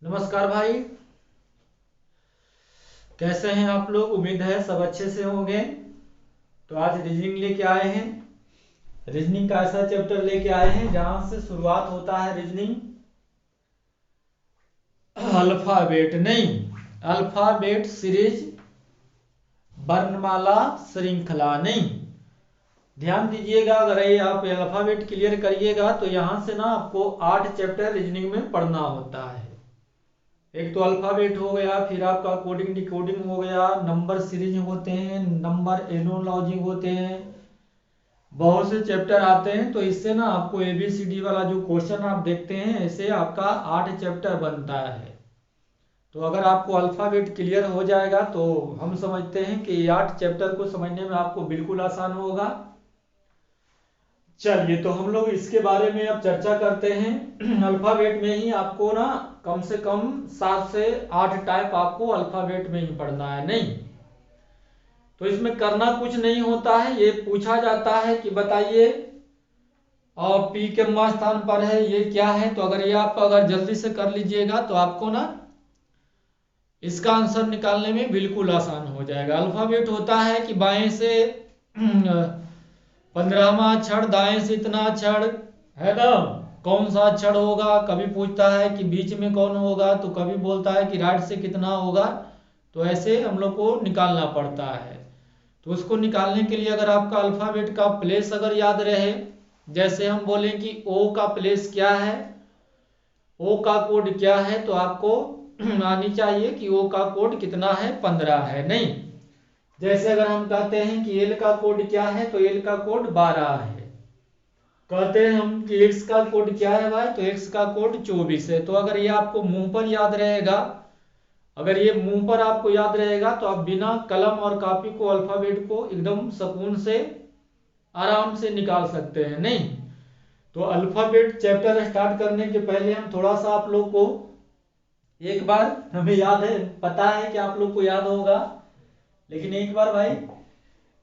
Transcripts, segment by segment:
नमस्कार भाई। कैसे हैं आप लोग? उम्मीद है सब अच्छे से होंगे। तो आज रीजनिंग लेके आए हैं। रीजनिंग का ऐसा चैप्टर लेके आए हैं जहां से शुरुआत होता है रीजनिंग अल्फाबेट नहीं, अल्फाबेट सीरीज, वर्णमाला श्रृंखला नहीं। ध्यान दीजिएगा, अगर ये आप अल्फाबेट क्लियर करिएगा तो यहाँ से ना आपको 8 चैप्टर रीजनिंग में पढ़ना होता है। एक तो अल्फाबेट हो गया, फिर आपका कोडिंग डिकोडिंग हो गया, नंबर सीरीज होते हैं, नंबर एनोलॉजी होते हैं, बहुत से चैप्टर आते हैं। तो इससे ना आपको एबीसीडी वाला जो क्वेश्चन आप देखते हैं, ऐसे आपका 8 चैप्टर बनता है। तो अगर आपको अल्फाबेट क्लियर हो जाएगा तो हम समझते हैं कि ये 8 चैप्टर को समझने में आपको बिल्कुल आसान होगा। चलिए, तो हम लोग इसके बारे में अब चर्चा करते हैं। अल्फाबेट में ही आपको ना कम से कम 7 से 8 टाइप आपको अल्फाबेट में ही पढ़ना है नहीं। तो इसमें करना कुछ नहीं होता है, ये पूछा जाता है कि बताइए और पी के स्थान पर है, ये क्या है। तो अगर ये आप अगर जल्दी से कर लीजिएगा तो आपको ना इसका आंसर निकालने में बिल्कुल आसान हो जाएगा। अल्फाबेट होता है कि बाएं से 15वां अक्षर, दाएं से इतना अक्षर है ना, कौन सा अक्षर होगा। कभी पूछता है कि बीच में कौन होगा, तो कभी बोलता है कि राइट से कितना होगा। तो ऐसे हम लोग को निकालना पड़ता है। तो उसको निकालने के लिए अगर आपका अल्फाबेट का प्लेस अगर याद रहे, जैसे हम बोलें कि ओ का प्लेस क्या है, ओ का कोड क्या है, तो आपको आनी चाहिए कि ओ का कोड कितना है, 15 है नहीं। जैसे अगर हम कहते हैं कि एल का कोड क्या है, तो एल का कोड 12 है। कहते हैं हम कि एक्स का कोड क्या है भाई, तो एक्स का कोड 24 है। तो अगर ये आपको मुंह पर याद रहेगा, अगर ये मुंह पर आपको याद रहेगा तो आप बिना कलम और कॉपी को अल्फाबेट को एकदम सुकून से आराम से निकाल सकते हैं नहीं। तो अल्फाबेट चैप्टर स्टार्ट करने के पहले हम थोड़ा सा आप लोग को एक बार, हमें याद है, पता है कि आप लोग को याद होगा, लेकिन एक बार भाई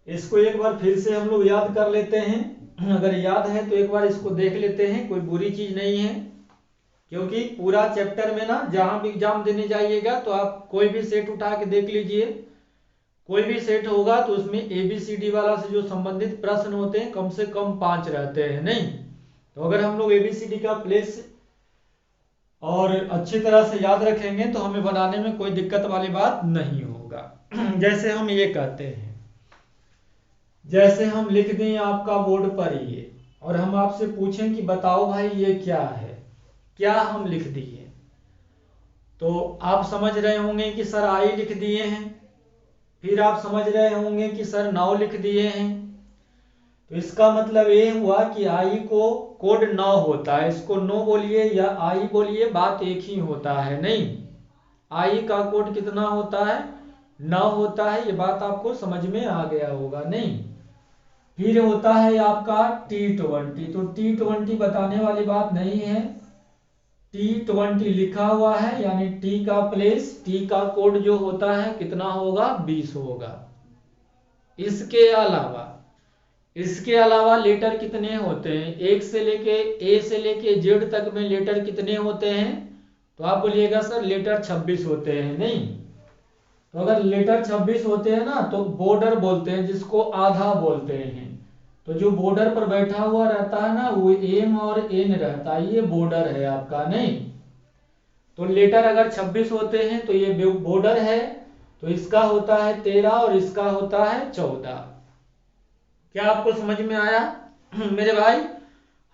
इसको एक बार फिर से हम लोग याद कर लेते हैं। अगर याद है तो एक बार इसको देख लेते हैं, कोई बुरी चीज नहीं है। क्योंकि पूरा चैप्टर में ना जहां भी एग्जाम देने जाइएगा तो आप कोई भी सेट उठा के देख लीजिए, कोई भी सेट होगा तो उसमें एबीसीडी वाला से जो संबंधित प्रश्न होते हैं कम से कम 5 रहते हैं नहीं। तो अगर हम लोग एबीसीडी का प्लेस और अच्छी तरह से याद रखेंगे तो हमें बनाने में कोई दिक्कत वाली बात नहीं होगा। जैसे हम ये कहते हैं, जैसे हम लिख दें आपका बोर्ड पर ये, और हम आपसे पूछें कि बताओ भाई ये क्या है, क्या हम लिख दिए, तो आप समझ रहे होंगे कि सर आई लिख दिए हैं। फिर आप समझ रहे होंगे कि सर 9 लिख दिए हैं। तो इसका मतलब ये हुआ कि आई को कोड 9 होता है। इसको 9 बोलिए या आई बोलिए, बात एक ही होता है नहीं। आई का कोड कितना होता है, 9 होता है। ये बात आपको समझ में आ गया होगा नहीं। फिर होता है आपका T20। तो T20 बताने वाली बात नहीं है, T20 लिखा हुआ है, यानी टी का प्लेस, टी का कोड जो होता है कितना होगा, 20 होगा। इसके अलावा लेटर कितने होते हैं, एक से लेके ए से लेके जेड तक में लेटर कितने होते हैं, तो आप बोलिएगा सर लेटर 26 होते हैं नहीं। तो अगर लेटर 26 होते हैं ना तो बॉर्डर बोलते हैं, जिसको आधा बोलते हैं। तो जो बॉर्डर पर बैठा हुआ रहता है ना वो एम और एन रहता है, ये बॉर्डर है आपका नहीं। तो लेटर अगर 26 होते हैं तो ये बॉर्डर है। तो इसका होता है 13 और इसका होता है 14। क्या आपको समझ में आया? मेरे भाई,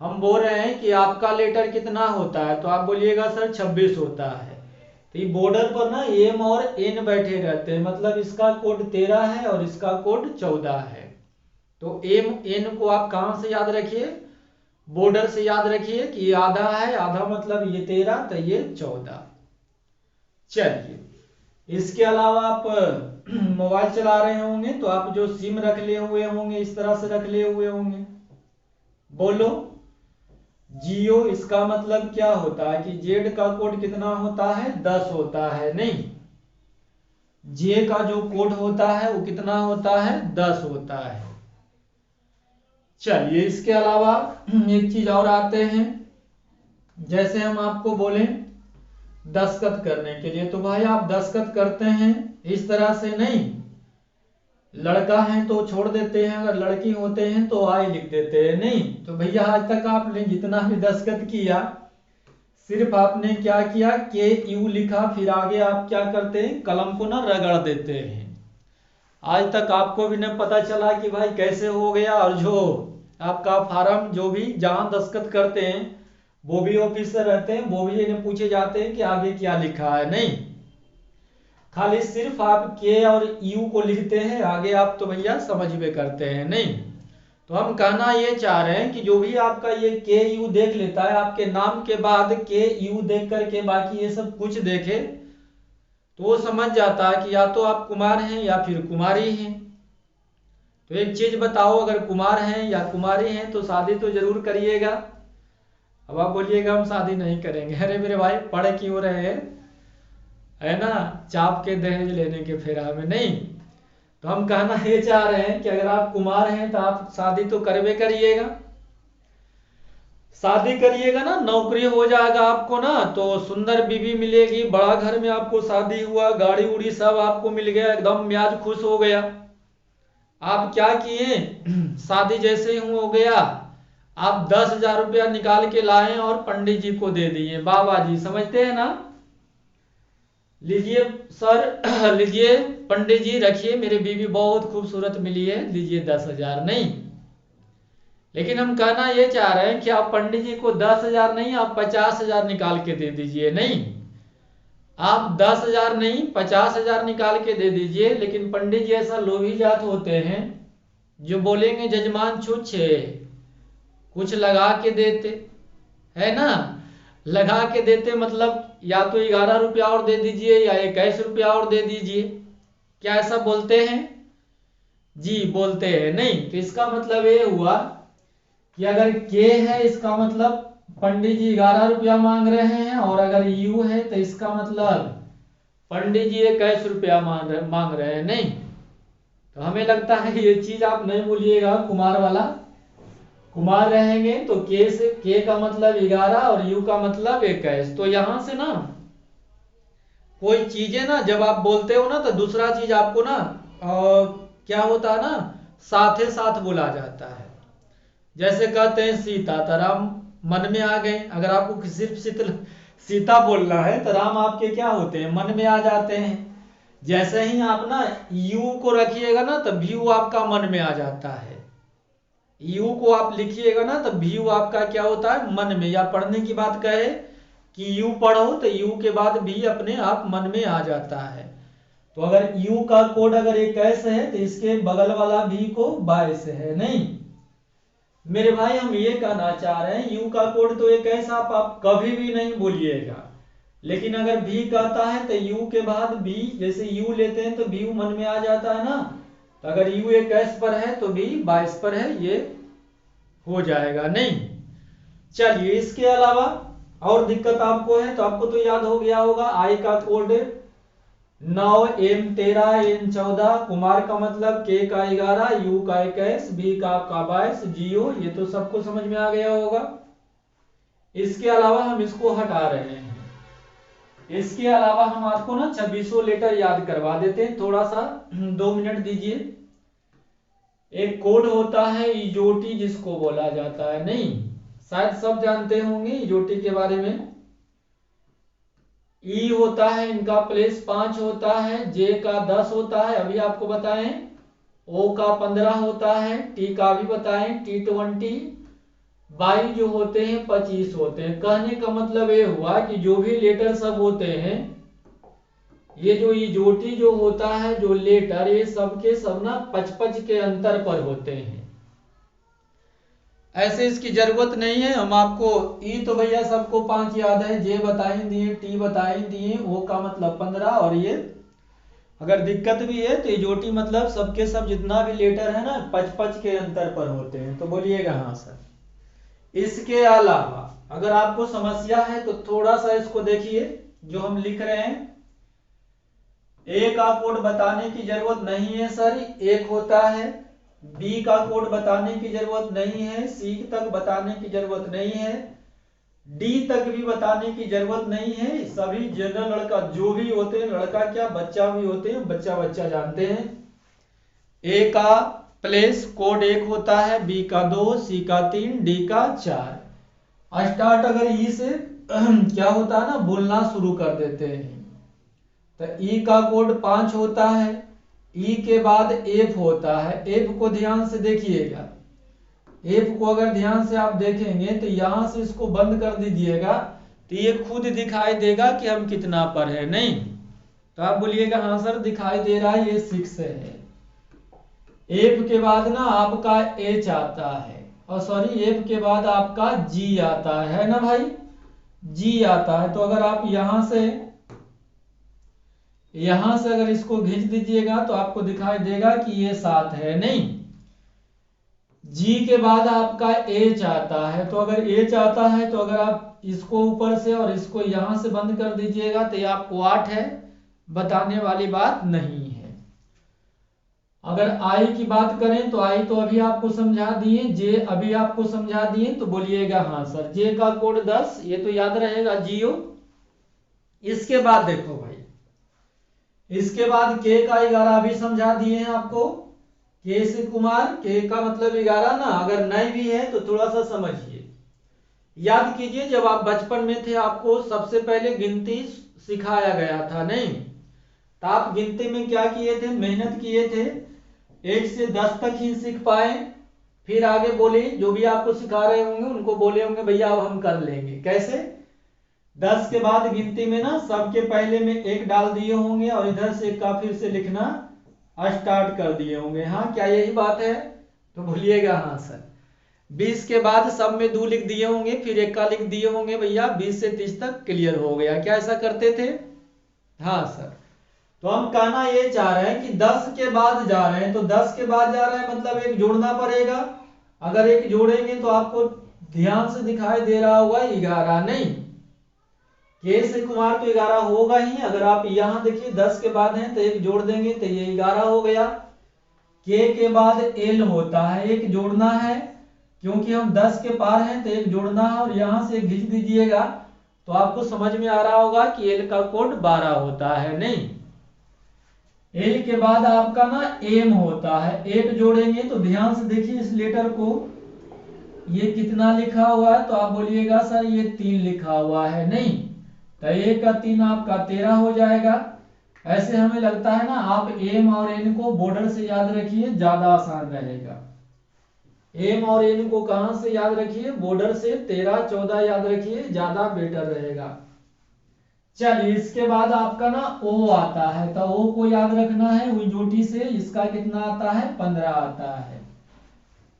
हम बोल रहे हैं कि आपका लेटर कितना होता है, तो आप बोलिएगा सर 26 होता है। तो ये बॉर्डर पर ना एम और एन बैठे रहते हैं, मतलब इसका कोड 13 है और इसका कोड 14 है। तो एम एन को आप कहां से याद रखिए, बॉर्डर से याद रखिए कि ये आधा है, आधा मतलब ये 13 तो ये 14। चलिए, इसके अलावा आप मोबाइल चला रहे होंगे तो आप जो सिम रख लिए हुए होंगे इस तरह से रख लिए हुए होंगे, बोलो जियो। इसका मतलब क्या होता है कि जेड का कोड कितना होता है, 10 होता है नहीं। जे का जो कोड होता है वो कितना होता है, 10 होता है। चलिए, इसके अलावा एक चीज और आते हैं। जैसे हम आपको बोलें दस्तखत करने के लिए। तो भाई आप दस्तखत करते हैं इस तरह से नहीं, लड़का है तो छोड़ देते हैं, अगर लड़की होते हैं तो आई लिख देते हैं, नहीं। तो भैया आज तक आपने जितना भी दस्तखत किया, सिर्फ आपने क्या किया, के यू लिखा, फिर आगे आप क्या करते हैं, कलम को ना रगड़ देते हैं। आज तक आपको भी नहीं पता चला कि भाई कैसे हो गया। और जो आपका फार्म जो भी जहां दस्तखत करते हैं वो भी ऑफिसर रहते हैं, वो भी इन्हें पूछे जाते हैं कि आगे क्या लिखा है, नहीं। खाली सिर्फ आप के और यू को लिखते हैं, आगे आप तो भैया समझ में करते हैं, नहीं। तो हम कहना ये चाह रहे हैं कि जो भी आपका ये के यू देख लेता है, आपके नाम के बाद के यू देख करके बाकी ये सब कुछ देखे तो वो समझ जाता है कि या तो आप कुमार हैं या फिर कुमारी हैं। तो एक चीज बताओ, अगर कुमार हैं या कुमारी हैं तो शादी तो जरूर करिएगा। अब आप बोलिएगा हम शादी नहीं करेंगे, अरे मेरे भाई पढ़ क्यों रहे हैं, है ना, चाप के दहेज लेने के फेरा में, नहीं। तो हम कहना ये चाह रहे हैं कि अगर आप कुमार हैं तो आप शादी तो करवे करिएगा। शादी करिएगा ना, नौकरी हो जाएगा आपको ना, तो सुंदर बीवी मिलेगी, बड़ा घर में आपको शादी हुआ, गाड़ी उड़ी सब आपको मिल गया, एकदम मियाज खुश हो गया। आप क्या किए, शादी जैसे ही हो गया आप 10,000 रुपया निकाल के लाए और पंडित जी को दे दिए। बाबा जी समझते हैं ना, लीजिए सर, लीजिए पंडित जी रखिए, मेरी बीवी बहुत खूबसूरत मिली है, लीजिए 10,000, नहीं। लेकिन हम कहना ये चाह रहे हैं कि आप पंडित जी को 10,000 नहीं, आप 50,000 निकाल के दे दीजिए, नहीं। आप 10,000 नहीं 50,000 निकाल के दे दीजिए। लेकिन पंडित जी ऐसा लोभी जात होते हैं जो बोलेंगे जजमान छुच्छे, कुछ लगा के देते, है ना, लगा के देते मतलब या तो 11 रुपया और दे दीजिए या 21 रुपया और दे दीजिए। क्या ऐसा बोलते हैं जी, बोलते हैं, नहीं। तो इसका मतलब ये हुआ कि अगर के है इसका मतलब पंडित जी 11 रुपया मांग रहे हैं, और अगर यू है तो इसका मतलब पंडित जी 21 रुपया मांग रहे हैं, नहीं। तो हमें लगता है ये चीज आप नहीं भूलिएगा, कुमार वाला। कुमार रहेंगे तो के से, के का मतलब 11 और यू का मतलब 21। तो यहां से ना कोई चीजें ना जब आप बोलते हो ना तो दूसरा चीज आपको ना क्या होता है ना, साथे साथ बोला जाता है। जैसे कहते हैं सीता, तो राम मन में आ गए। अगर आपको सिर्फ सीता बोलना है तो राम आपके क्या होते हैं, मन में आ जाते हैं। जैसे ही आप ना यू को रखिएगा ना तो व्यू आपका मन में आ जाता है। यू को आप लिखिएगा ना तो व्यू आपका क्या होता है, मन में। या पढ़ने की बात कहे कि यू पढ़ो तो यू के बाद भी अपने आप मन में आ जाता है। तो अगर यू का कोड अगर 21 है तो इसके बगल वाला भी को 22 है, नहीं। मेरे भाई हम ये कहना चाह रहे हैं यू का कोड तो 21 आप कभी भी नहीं बोलिएगा। लेकिन अगर भी कहता है तो यू के बाद भी, जैसे यू लेते हैं तो भी मन में आ जाता है ना। तो अगर यू 21 पर है तो भी 22 पर है, ये हो जाएगा, नहीं। चलिए इसके अलावा और दिक्कत आपको है तो आपको तो याद हो गया होगा, आई का कोड 9, एम 13, एन 14, कुमार का मतलब के का 11, यू का 21, बी का आपका 22, जियो, ये तो सबको समझ में आ गया होगा। इसके अलावा हम इसको हटा रहे हैं। इसके अलावा हम आपको ना 2600 लेटर याद करवा देते हैं, थोड़ा सा 2 मिनट दीजिए। एक कोड होता है इजोटी जिसको बोला जाता है, नहीं, शायद सब जानते होंगे इजोटी के बारे में। ई होता है इनका प्लेस 5 होता है, जे का 10 होता है, अभी आपको बताएं। ओ का 15 होता है, टी का भी बताएं, T20। बाई जो होते हैं 25 होते हैं। कहने का मतलब ये हुआ कि जो भी लेटर सब होते हैं, ये जो इजोटी जो होता है, जो लेटर, ये सबके सब ना 55 के अंतर पर होते हैं। ऐसे इसकी जरूरत नहीं है। हम आपको ई तो भैया सबको 5 याद है, जे बताए दिए, टी बताए दिए, ओ का मतलब 15, और ये अगर दिक्कत भी है तो इजोटी मतलब सबके सब जितना भी लेटर है ना 55 के अंतर पर होते हैं। तो बोलिएगा हाँ सर। इसके अलावा अगर आपको समस्या है तो थोड़ा सा इसको देखिए जो हम लिख रहे हैं। ए का कोड बताने की जरूरत नहीं है सर, एक होता है। बी का कोड बताने की जरूरत नहीं है, सी तक बताने की जरूरत नहीं है। डी तक भी बताने की जरूरत नहीं है, सभी जनरल लड़का जो भी होते हैं, लड़का क्या बच्चा भी होते हैं, बच्चा बच्चा जानते हैं। ए का प्लेस कोड 1 होता है, बी का 2, सी का 3, डी का 4। स्टार्ट अगर ई से क्या होता है ना, बोलना शुरू कर देते हैं। तो ई का कोड 5 होता है, ई के बाद एफ होता है। एफ को ध्यान से देखिएगा, एफ को अगर ध्यान से आप देखेंगे तो यहां से इसको बंद कर दीजिएगा तो ये खुद दिखाई देगा कि हम कितना पर है, नहीं तो आप बोलिएगा हाँ सर दिखाई दे रहा है ये 6 है। एफ के बाद ना आपका एच आता है, और सॉरी एफ के बाद आपका जी आता है ना भाई, जी आता है। तो अगर आप यहां से अगर इसको खींच दीजिएगा तो आपको दिखाई देगा कि ये 7 है, नहीं। जी के बाद आपका एच आता है, तो अगर एच आता है तो अगर आप इसको ऊपर से और इसको यहां से बंद कर दीजिएगा तो ये आपको 8 है, बताने वाली बात नहीं है। अगर आई की बात करें तो आई तो अभी आपको समझा दिए, जे अभी आपको समझा दिए, तो बोलिएगा हाँ सर। जे का कोड 10, ये तो याद रहेगा जियो। इसके बाद देखो भाई, इसके बाद के का 11 भी समझा दिए हैं आपको। के से कुमार, के का मतलब 11 ना, अगर नहीं भी है तो थोड़ा सा समझिए, याद कीजिए जब आप बचपन में थे आपको सबसे पहले गिनती सिखाया गया था, नहीं तो आप गिनती में क्या किए थे, मेहनत किए थे, 1 से 10 तक ही सीख पाए, फिर आगे बोले जो भी आपको सिखा रहे होंगे उनको बोले होंगे भैया अब हम कर लेंगे। कैसे, 10 के बाद गिनती में ना सबके पहले में 1 डाल दिए होंगे और इधर से का फिर से लिखना स्टार्ट कर दिए होंगे। हाँ क्या यही बात है, तो बोलिएगा हाँ सर। 20 के बाद सब में 2 लिख दिए होंगे, फिर 1 का लिख दिए होंगे भैया, 20 से 30 तक क्लियर हो गया। क्या ऐसा करते थे, हाँ सर। तो हम कहना ये चाह रहे हैं कि 10 के बाद जा रहे हैं, तो 10 के बाद जा रहे हैं मतलब 1 जोड़ना पड़ेगा। अगर 1 जोड़ेंगे तो आपको ध्यान से दिखाई दे रहा होगा 11, नहीं के से कुमार तो 11 होगा ही। अगर आप यहां देखिए 10 के बाद है तो 1 जोड़ देंगे तो ये 11 हो गया। के बाद एल होता है, 1 जोड़ना है, क्योंकि हम 10 के पार हैं तो 1 जोड़ना है, और यहां से खींच दीजिएगा तो आपको समझ में आ रहा होगा कि एल का कोड 12 होता है, नहीं। एल के बाद आपका ना एम होता है, 1 जोड़ेंगे तो ध्यान से देखिए इस लेटर को, ये कितना लिखा हुआ है, तो आप बोलिएगा सर ये 3 लिखा हुआ है, नहीं तो 1 का 3 आपका 13 हो जाएगा। ऐसे हमें लगता है ना, आप एम और एन को बॉर्डर से याद रखिए, ज्यादा आसान रहेगा। एम और एन को कहां से याद रखिए, बॉर्डर से, 13 14 याद रखिए, ज्यादा बेटर रहेगा। चलिए इसके बाद आपका ना ओ आता है, तो ओ को याद रखना है, हुई से इसका कितना आता है, 15 आता है।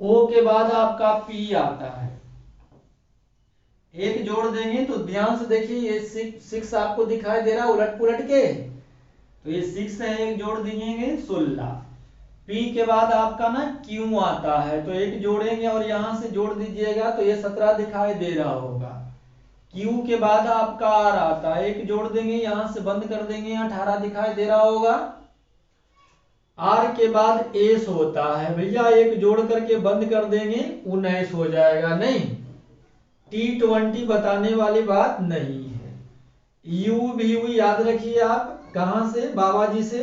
ओ के बाद आपका पी आता है, 1 जोड़ देंगे तो ध्यान से देखिए ये 6 आपको दिखाई दे रहा है उलट पुलट के, तो ये 6 है, 1 जोड़ दीजिएंगे 16। पी के बाद आपका ना क्यू आता है, तो 1 जोड़ेंगे और यहां से जोड़ दीजिएगा तो ये 17 दिखाई दे रहा होगा। क्यू के बाद आपका आर आता है, 1 जोड़ देंगे यहां से बंद कर देंगे, 18 दिखाई दे रहा होगा। आर के बाद एस होता है भैया, 1 जोड़ करके बंद कर देंगे 19 हो जाएगा, नहीं T20 बताने वाली बात नहीं है। यू भी याद रखिए आप, कहां से, बाबा जी से।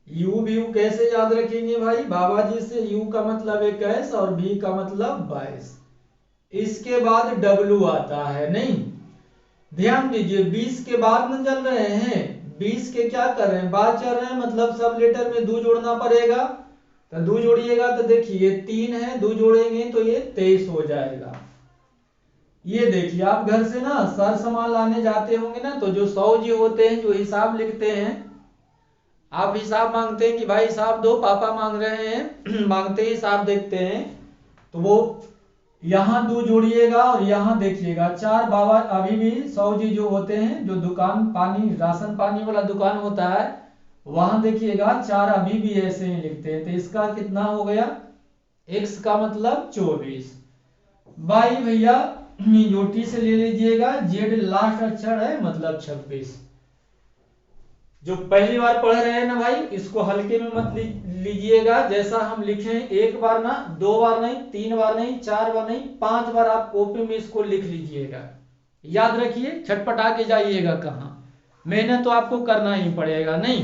यू भी कैसे याद रखेंगे भाई, बाबा जी से। यू का मतलब 21 और बी का मतलब 22। इसके बाद डब्लू आता है, नहीं ध्यान दीजिए 20 के बाद न चल रहे हैं, 20 के क्या कर रहे हैं, बाद चल रहे हैं, मतलब सब लेटर में 2 जोड़ना पड़ेगा। तो 2 जोड़िएगा तो देखिए 3 है, 2 जोड़ेंगे तो ये 23 हो जाएगा। ये देखिए आप घर से ना सार सामान लाने जाते होंगे ना, तो जो 100 जी होते हैं जो हिसाब लिखते हैं, आप हिसाब मांगते हैं कि भाई हिसाब दो, पापा मांग रहे हैं मांगते ही हिसाब देखते हैं, तो वो यहाँ 2 जोड़िएगा और यहाँ देखिएगा 4। बाबा अभी भी 100 जी जो होते हैं, जो दुकान पानी राशन पानी वाला दुकान होता है, वहां देखिएगा 4 अभी भी ऐसे ही लिखते हैं। तो इसका कितना हो गया, x का मतलब 24। बाई भैया टी से ले लीजिएगा, जेड लास्ट अक्षर है मतलब 26। जो पहली बार पढ़ रहे हैं ना भाई, इसको हल्के में मत लीजिएगा। जैसा हम लिखे एक बार ना, 2 बार नहीं, 3 बार नहीं, 4 बार नहीं, 5 बार आप कॉपी में इसको लिख लीजिएगा। याद रखिए, छटपटा के जाइएगा कहाँ, मेहनत तो आपको करना ही पड़ेगा। नहीं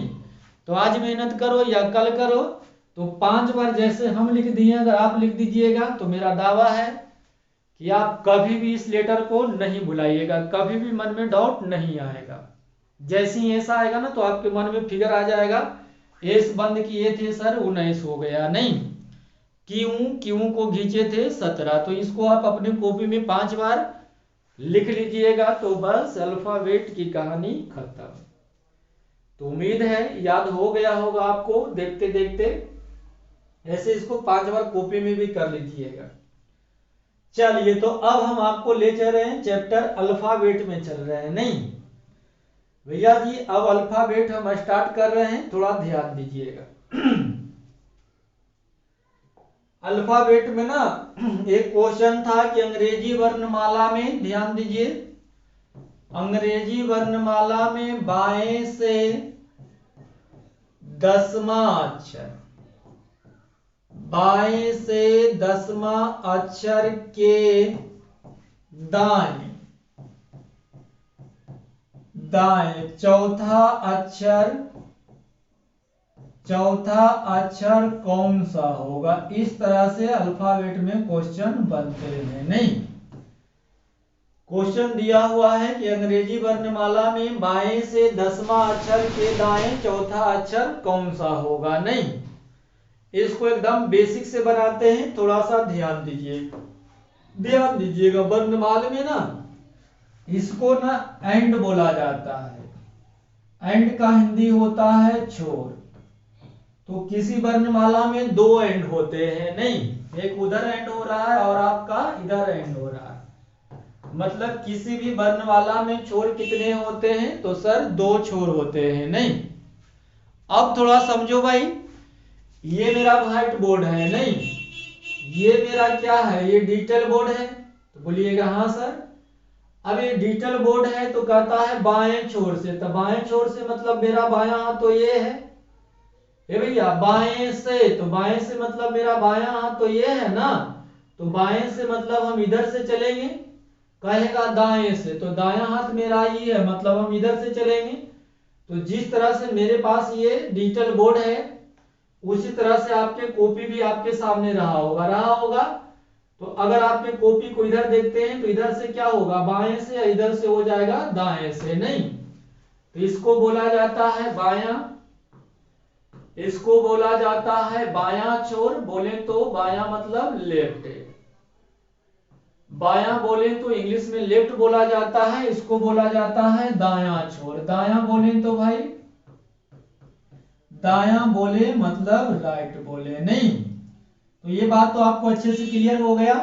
तो आज मेहनत करो या कल करो, तो 5 बार जैसे हम लिख दिए अगर आप लिख दीजिएगा तो मेरा दावा है कि आप कभी भी इस लेटर को नहीं भुलाइएगा, कभी भी मन में डाउट नहीं आएगा। जैसे ही ऐसा आएगा ना तो आपके मन में फिगर आ जाएगा, एस बंद किए थे सर 19 हो गया, नहीं क्यों को खींचे थे 17। तो इसको आप अपनी कॉपी में 5 बार लिख लीजिएगा तो बस अल्फाबेट की कहानी खत्म। तो उम्मीद है याद हो गया होगा आपको देखते देखते। ऐसे इसको 5 बार कॉपी में भी कर लीजिएगा। चलिए, तो अब हम आपको ले चल रहे हैं चैप्टर अल्फाबेट में चल रहे हैं। नहीं भैया जी, अब अल्फाबेट हम स्टार्ट कर रहे हैं, थोड़ा ध्यान दीजिएगा। अल्फाबेट में ना एक क्वेश्चन था कि अंग्रेजी वर्णमाला में, ध्यान दीजिए, अंग्रेजी वर्णमाला में बाएं से 10वां अक्षर, बाएं से 10वां अक्षर के दाएं चौथा अक्षर कौन सा होगा। इस तरह से अल्फाबेट में क्वेश्चन बनते हैं। नहीं, क्वेश्चन दिया हुआ है कि अंग्रेजी वर्णमाला में बाएं से 10वां अक्षर के दाएं चौथा अक्षर कौन सा होगा। नहीं, इसको एकदम बेसिक से बनाते हैं, थोड़ा सा ध्यान दीजिएगा। वर्णमाला में ना इसको ना एंड बोला जाता है। एंड का हिंदी होता है छोर। तो किसी वर्णमाला में 2 एंड होते हैं। नहीं, एक उधर एंड हो रहा है और आपका इधर एंड हो रहा है। मतलब किसी भी वर्णमाला में छोर कितने होते हैं, तो सर 2 छोर होते हैं। नहीं, अब थोड़ा समझो भाई, ये मेरा व्हाइट बोर्ड है। नहीं, ये मेरा क्या है, ये डिजिटल बोर्ड है। तो बोलिएगा हाँ सर। अब ये डिजिटल बोर्ड है तो कहता है बाएं छोर से, तो बाएं छोर से मतलब मेरा बायां हाथ तो ये है। ये भैया बाएं से, तो बाएं से मतलब मेरा बायां हाथ तो ये है ना। तो बाएं से मतलब हम इधर से चलेंगे, कहेगा दाएं से, तो दायां हाथ मेरा ये है मतलब हम इधर से चलेंगे। तो जिस तरह से मेरे पास ये डिजिटल बोर्ड है, उसी तरह से आपके कॉपी भी आपके सामने रहा होगा। तो अगर आपके कॉपी को इधर देखते हैं तो इधर से क्या होगा, बाएं से, या इधर से हो जाएगा दाएं से। नहीं, तो इसको बोला जाता है बायां, इसको बोला जाता है बायां छोर। बोले तो बायां मतलब लेफ्ट, बायां बोले तो इंग्लिश में लेफ्ट बोला जाता है, इसको बोला जाता है दायां छोर। दायां बोले तो भाई, दायां बोले मतलब राइट बोले। नहीं, तो ये बात तो आपको अच्छे से क्लियर हो गया।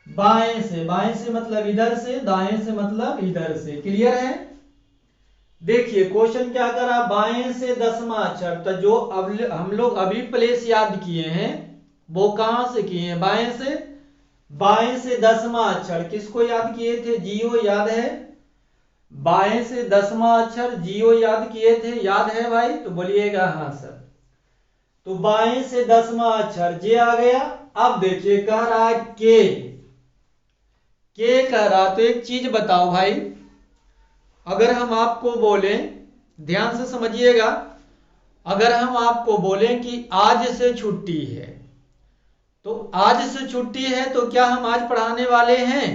बाएं से मतलब इधर से, दाएं से मतलब इधर से। क्लियर है। देखिए क्वेश्चन क्या करा, बाएं से 10वां अक्षर। तो जो अब हम लोग अभी प्लेस याद किए हैं वो कहां से किए हैं, बाएं से 10वां अक्षर किसको याद किए थे, जियो याद है। बाएं से 10वां अक्षर जियो याद किए थे, याद है भाई, तो बोलिएगा हाँ सर। तो बाएं से 10वां अक्षर जे आ गया। अब देखिए कह रहा है के कह रहा, तो एक चीज बताओ भाई, अगर हम आपको बोलें, ध्यान से समझिएगा, अगर हम आपको बोलें कि आज से छुट्टी है, तो आज से छुट्टी है तो क्या हम आज पढ़ाने वाले हैं,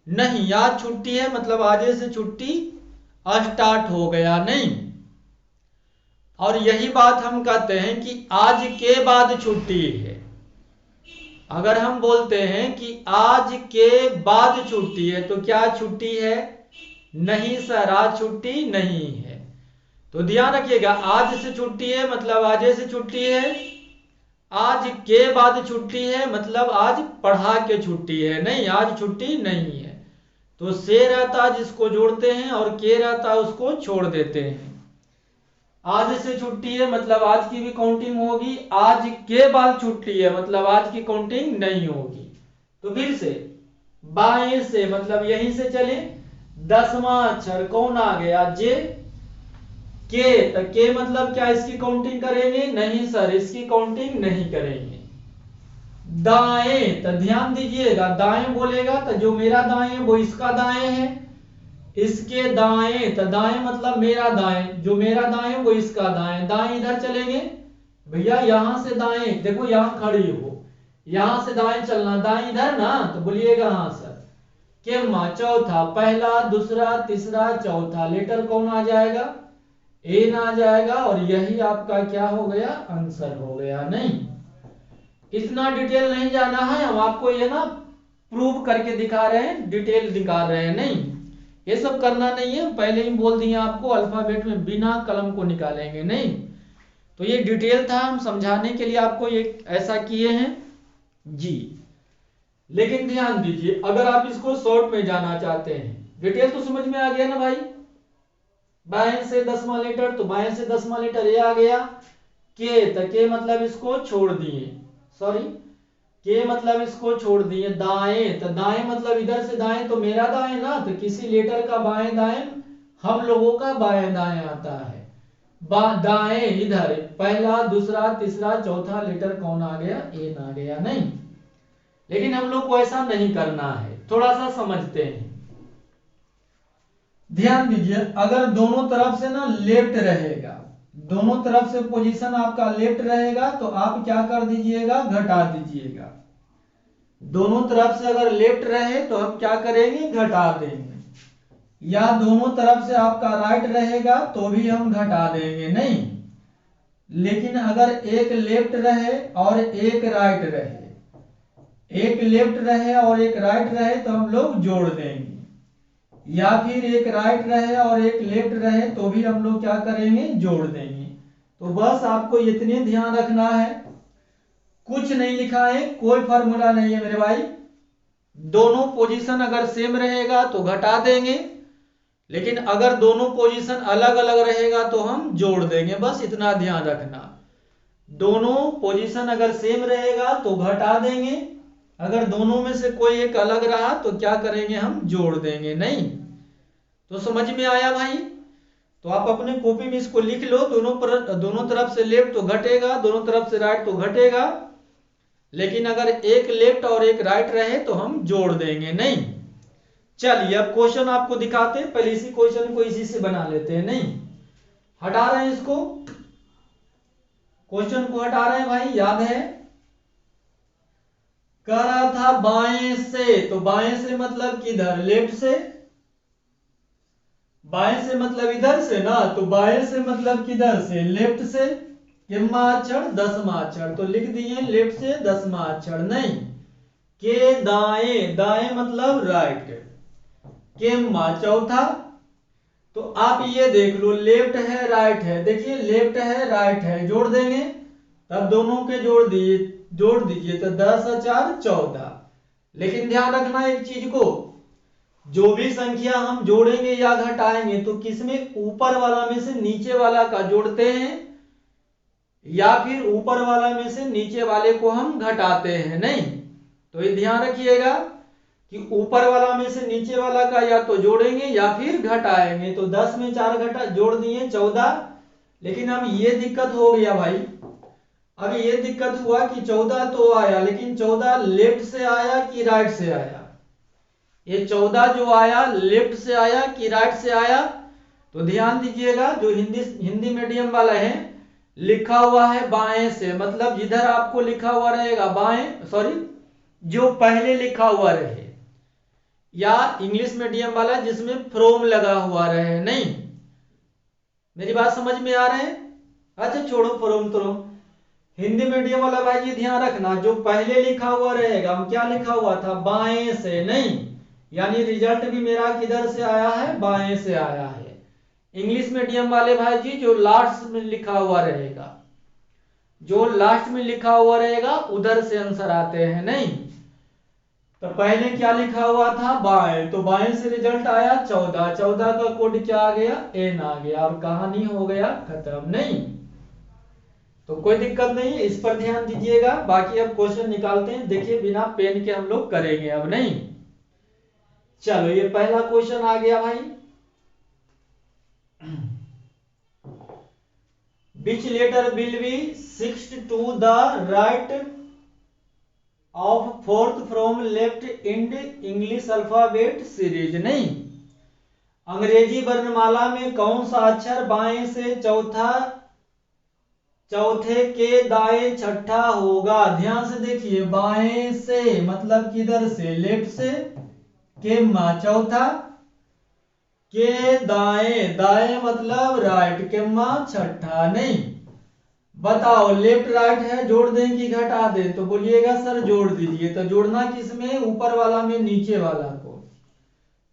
नहीं, आज छुट्टी है मतलब आज से छुट्टी स्टार्ट हो गया। नहीं, और यही बात हम कहते हैं कि आज के बाद छुट्टी है। अगर हम बोलते हैं कि आज के बाद छुट्टी है तो क्या छुट्टी है, नहीं सर, आज छुट्टी नहीं है। तो ध्यान रखिएगा, आज से छुट्टी है मतलब आज से छुट्टी है, आज के बाद छुट्टी है मतलब आज पढ़ा के छुट्टी है। नहीं, आज छुट्टी नहीं है। तो से रहता जिसको जोड़ते हैं और के रहता उसको छोड़ देते हैं। आज से छुट्टी है मतलब आज की भी काउंटिंग होगी, आज के बाद छुट्टी है मतलब आज की काउंटिंग नहीं होगी। तो फिर से बाएं से मतलब यहीं से चले, 10वां अक्षर कौन आ गया, जे। तो के मतलब क्या इसकी काउंटिंग करेंगे? नहीं सर, इसकी काउंटिंग नहीं करेंगे। दाएं, तो ध्यान दीजिएगा, दाएं बोलेगा तो जो मेरा दाएं है वो इसका दाएं है, इसके दाएं, तो दाएं मतलब मेरा दाएं, जो मेरा दाएं है वो इसका दाएं। दाएं इधर चलेंगे भैया, यहां से दाएं, देखो यहां खड़ी हो, यहां से दाएं चलना, दाएं इधर ना, तो बोलिएगा हाँ सर। केम्मा चौथा, पहला दूसरा तीसरा चौथा, लेटर कौन आ जाएगा? एन आ जाएगा, और यही आपका क्या हो गया? आंसर हो गया। नहीं, इतना डिटेल नहीं जाना है, हम आपको ये ना प्रूव करके दिखा रहे हैं, डिटेल दिखा रहे हैं। नहीं, ये सब करना नहीं है, पहले ही बोल दिए आपको, अल्फाबेट में बिना कलम को निकालेंगे नहीं। तो ये डिटेल था, हम समझाने के लिए आपको ये ऐसा किए हैं जी। लेकिन ध्यान दीजिए, अगर आप इसको शॉर्ट में जाना चाहते हैं, डिटेल तो समझ में आ गया ना भाई, बाएं से 10वां लेटर, तो बाएं से 10वां लेटर ये आ गया। के, तो के मतलब इसको छोड़ दिए, सॉरी, के मतलब इसको छोड़ दिए। दाएं, तो दाएं मतलब इधर से दाएं, तो मेरा दाएं ना, तो किसी लेटर का बाएं दाएं हम लोगों का बाएं दाएं आता है। दाएं इधर, पहला दूसरा तीसरा चौथा लेटर कौन आ गया? एन आ गया। नहीं, लेकिन हम लोग को ऐसा नहीं करना है, थोड़ा सा समझते हैं। ध्यान दीजिए, अगर दोनों तरफ से ना लेफ्ट रहेगा, दोनों तरफ से पोजीशन आपका लेफ्ट रहेगा, तो आप क्या कर दीजिएगा? घटा दीजिएगा। दोनों तरफ से अगर लेफ्ट रहे तो हम क्या करेंगे? घटा देंगे। या दोनों तरफ से आपका राइट रहेगा तो भी हम घटा देंगे। नहीं, लेकिन अगर एक लेफ्ट रहे और एक राइट रहे, एक लेफ्ट रहे और एक राइट रहे, तो हम लोग जोड़ देंगे। या फिर एक राइट रहे और एक लेफ्ट रहे, तो भी हम लोग क्या करेंगे? जोड़ देंगे। तो बस आपको इतने ध्यान रखना है, कुछ नहीं लिखा है, कोई फार्मूला नहीं है मेरे भाई। दोनों पोजीशन अगर सेम रहेगा तो घटा देंगे, लेकिन अगर दोनों पोजीशन अलग अलग रहेगा तो हम जोड़ देंगे, बस इतना ध्यान रखना। दोनों पोजीशन अगर सेम रहेगा तो घटा देंगे, अगर दोनों में से कोई एक अलग रहा तो क्या करेंगे? हम जोड़ देंगे। नहीं, तो समझ में आया भाई? तो आप अपने कॉपी में इसको लिख लो, दोनों तरफ से लेफ्ट तो घटेगा, दोनों तरफ से राइट तो घटेगा, लेकिन अगर एक लेफ्ट और एक राइट रहे तो हम जोड़ देंगे। नहीं, चलिए अब क्वेश्चन आपको दिखाते हैं, पहले इसी क्वेश्चन को इसी से बना लेते हैं। नहीं, हटा रहे हैं इसको, क्वेश्चन को हटा रहे हैं भाई, याद है? कह रहा था बाएं से, तो बाएं से मतलब किधर? लेफ्ट से। बाएं से मतलब इधर से ना, तो बाएं से मतलब किधर से? लेफ्ट से। कितना अक्षर? 10वां अक्षर, तो लिख दिए लेफ्ट से 10वां अक्षर। नहीं, के दाएं, दाएं मतलब राइट, केम्मा चौथा। तो आप ये देख लो, लेफ्ट है राइट है, देखिए लेफ्ट है राइट है, जोड़ देंगे, तब दोनों के जोड़ दीजिए तो 10 और 4 14। लेकिन ध्यान रखना एक चीज को, जो भी संख्या हम जोड़ेंगे या घटाएंगे तो किसमें? ऊपर वाला में से नीचे वाला का जोड़ते हैं, या फिर ऊपर वाला में से नीचे वाले को हम घटाते हैं। नहीं, तो ये ध्यान रखिएगा कि ऊपर वाला में से नीचे वाला का या तो जोड़ेंगे या फिर घटाएंगे। तो 10 में 4 घटा जोड़ दिए 14, लेकिन अब ये दिक्कत हो गया भाई, अब ये दिक्कत हुआ कि 14 तो आया, लेकिन 14 लेफ्ट से आया कि राइट से आया? ये 14 जो आया लेफ्ट से आया कि राइट से आया? तो ध्यान दीजिएगा, जो हिंदी मीडियम वाला है, लिखा हुआ है बाएं से, मतलब जिधर आपको लिखा हुआ रहेगा बाएं, सॉरी, जो पहले लिखा हुआ रहे, या इंग्लिश मीडियम वाला जिसमें फ्रॉम लगा हुआ रहे। नहीं, मेरी बात समझ में आ रहे हैं? अच्छा छोड़ो फ्रॉम तो, हिंदी मीडियम वाला भाई जी ध्यान रखना, जो पहले लिखा हुआ रहेगा, हम क्या लिखा हुआ था? बाएं से। नहीं, यानी रिजल्ट भी मेरा किधर से आया है? बाएं से आया है। इंग्लिश मीडियम वाले भाई जी, जो लास्ट में लिखा हुआ रहेगा, जो लास्ट में लिखा हुआ रहेगा उधर से आंसर आते हैं। नहीं, तो पहले क्या लिखा हुआ था? बाएं, तो बाएं से रिजल्ट आया 14, 14 का कोड क्या आ गया? एन आ गया, और कहानी हो गया खत्म। नहीं, तो कोई दिक्कत नहीं है, इस पर ध्यान दीजिएगा। बाकी अब क्वेश्चन निकालते हैं, देखिए बिना पेन के हम लोग करेंगे अब। नहीं, चलो ये पहला क्वेश्चन आ गया भाई। Which letter will be shift to the right of fourth from left in English alphabet series. नहीं, अंग्रेजी वर्णमाला में कौन सा अक्षर बाएं से चौथे के दाएं छठा होगा? ध्यान से देखिए, बाएं से मतलब किधर से? लेफ्ट से। के मा चौथा, के दाएं, दाएं मतलब राइट, के मा छठा। नहीं, बताओ लेफ्ट राइट है, जोड़ दें कि घटा दें? तो बोलिएगा सर जोड़ दीजिए। तो जोड़ना किस में? ऊपर वाला में नीचे वाला को।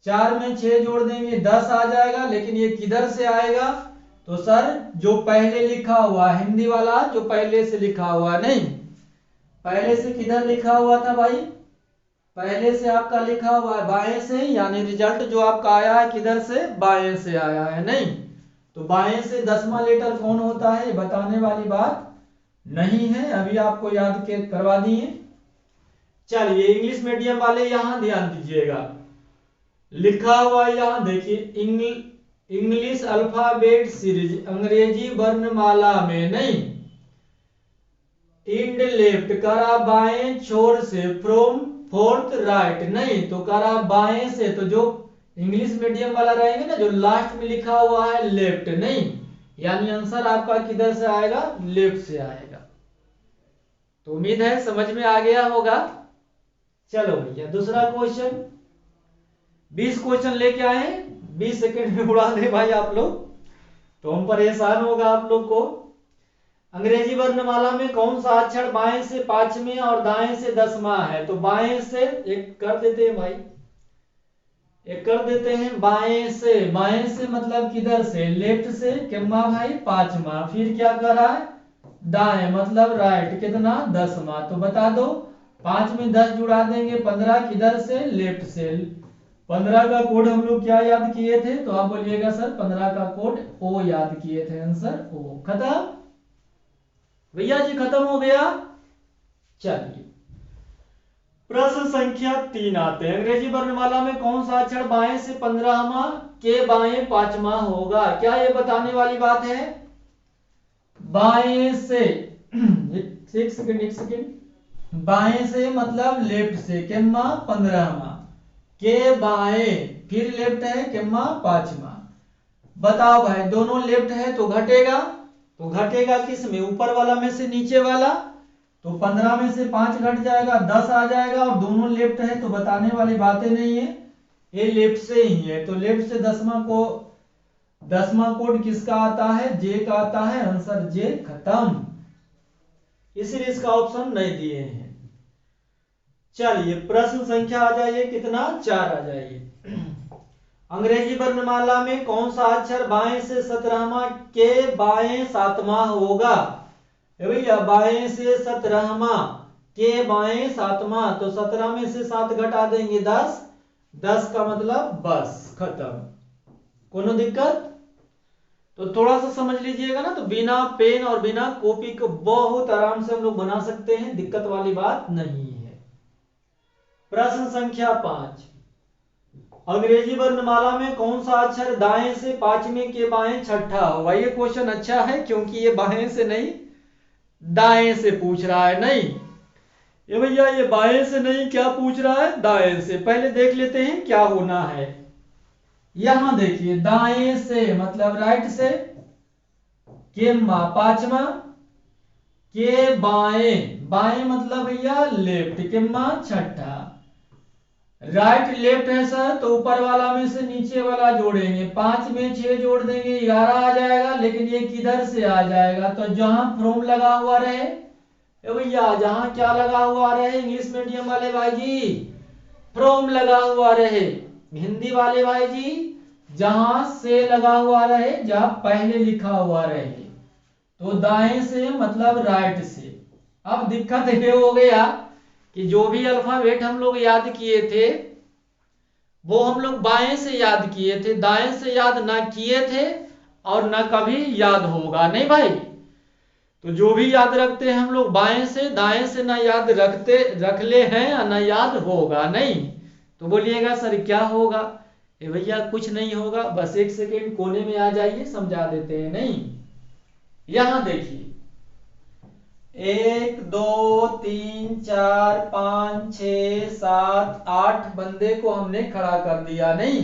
4 में 6 जोड़ देंगे 10 आ जाएगा, लेकिन ये किधर से आएगा? तो सर जो पहले लिखा हुआ, हिंदी वाला जो पहले से लिखा हुआ। नहीं, पहले से किधर लिखा हुआ था भाई? पहले से आपका लिखा हुआ है बाएं से, यानी रिजल्ट जो आपका आया है किधर से? बाएं से आया है। नहीं, तो बाएं से 10वां लेटर कौन होता है? बताने वाली बात नहीं है, अभी आपको याद करवा दिए। चलिए इंग्लिश मीडियम वाले यहां ध्यान दीजिएगा, लिखा हुआ यहां देखिए, इंग्लिश अल्फाबेट सीरीज, अंग्रेजी वर्णमाला में। नहीं, इंड लेफ्ट करा बाएं छोर से, फ्रॉम फोर्थ राइट। नहीं, तो करा बाएं से, तो जो इंग्लिश मीडियम वाला रहेंगे ना, जो लास्ट में लिखा हुआ है लेफ्ट। नहीं, यानी आंसर आपका किधर से आएगा? लेफ्ट से आएगा। तो उम्मीद है समझ में आ गया होगा। चलो भैया दूसरा क्वेश्चन, 20 क्वेश्चन लेके आए, 20 सेकंड में उड़ा दे भाई आप लोग, तो हम परेशान होगा आप लोग को। अंग्रेजी वर्णमाला में कौन सा अक्षर बाएं से 5वें और दाएं से 10वां है? तो बाएं से एक कर देते हैं भाई, एक कर देते हैं बाएं से। बाएं से मतलब किधर से? लेफ्ट से। कितना भाई? 5वां। फिर क्या कर रहा है? दाएं मतलब राइट। कितना? 10वां। तो बता दो, 5 में 10 जुड़ा देंगे 15, किधर से? लेफ्ट से। 15 का कोड हम लोग क्या याद किए थे? तो आप बोलिएगा सर 15 का कोड ओ याद किए थे। आंसर ओ। खत्म भैया जी, खत्म हो गया। चलिए प्रश्न संख्या 3 आते हैं, अंग्रेजी वर्णमाला में कौन सा अक्षर बाएं से 15वां के बाएं 5वां होगा? क्या ये बताने वाली बात है? बाएं से एक सेकेंड, बाएं से मतलब लेफ्ट से, कितना? 15वां। के बाएं, फिर लेफ्ट है, कितना? 5वां। बताओ भाई, दोनों लेफ्ट है तो घटेगा, तो घटेगा किस में? ऊपर वाला में से नीचे वाला। तो 15 में से 5 घट जाएगा, 10 आ जाएगा, और दोनों लेफ्ट है तो बताने वाली बातें नहीं है, ये लेफ्ट से ही है। तो लेफ्ट से 10वां कोड किसका आता है? जे का आता है। आंसर जे। खत्म, इसलिए इसका ऑप्शन नहीं दिए हैं। चलिए प्रश्न संख्या आ जाइए, कितना? 4 आ जाइए। अंग्रेजी वर्णमाला में कौन सा अक्षर बाएं से 17वां के बाएं 7वां होगा? भैया बाएं से 17वां के बाएं 7वां, तो 17 में से 7 घटा देंगे 10, 10 का मतलब बस। खत्म, कोनो दिक्कत? तो थोड़ा सा समझ लीजिएगा ना, तो बिना पेन और बिना कॉपी को बहुत आराम से हम लोग बना सकते हैं, दिक्कत वाली बात नहीं है। प्रश्न संख्या 5, अंग्रेजी वर्णमाला में कौन सा अक्षर दाएं से 5वें के बाएं छठा होगा? ये क्वेश्चन अच्छा है क्योंकि ये बाएं से नहीं दाएं से पूछ रहा है। नहीं ये भैया, ये बाएं से नहीं, क्या पूछ रहा है? दाएं से। पहले देख लेते हैं क्या होना है। यहां देखिए, दाएं से मतलब राइट से, के 5वां, के बाएं, बाएं मतलब भैया लेफ्ट, के 6ठा। राइट लेफ्ट है सर, तो ऊपर वाला में से नीचे वाला जोड़ेंगे, 5 में 6 जोड़ देंगे 11 आ जाएगा, लेकिन ये किधर से आ जाएगा? तो जहां फ्रॉम लगा हुआ रहे भैया, जहां क्या लगा हुआ रहे? इंग्लिश मीडियम वाले भाई जी, फ्रॉम लगा हुआ रहे। हिंदी वाले भाई जी, जहां से लगा हुआ रहे, जहां पहले लिखा हुआ रहे। तो दाएं से मतलब राइट से। अब दिक्कत ये हो गया कि जो भी अल्फाबेट हम लोग याद किए थे वो हम लोग बाएं से याद किए थे, दाएं से याद ना किए थे और ना कभी याद होगा। नहीं भाई, तो जो भी याद रखते हैं हम लोग बाएं से, दाएं से ना याद रख ले हैं या ना याद होगा। नहीं तो बोलिएगा सर क्या होगा? भैया कुछ नहीं होगा, बस एक सेकेंड कोने में आ जाइए, समझा देते हैं। नहीं यहां देखिए 1 2 3 4 5 6 7 8 बंदे को हमने खड़ा कर दिया। नहीं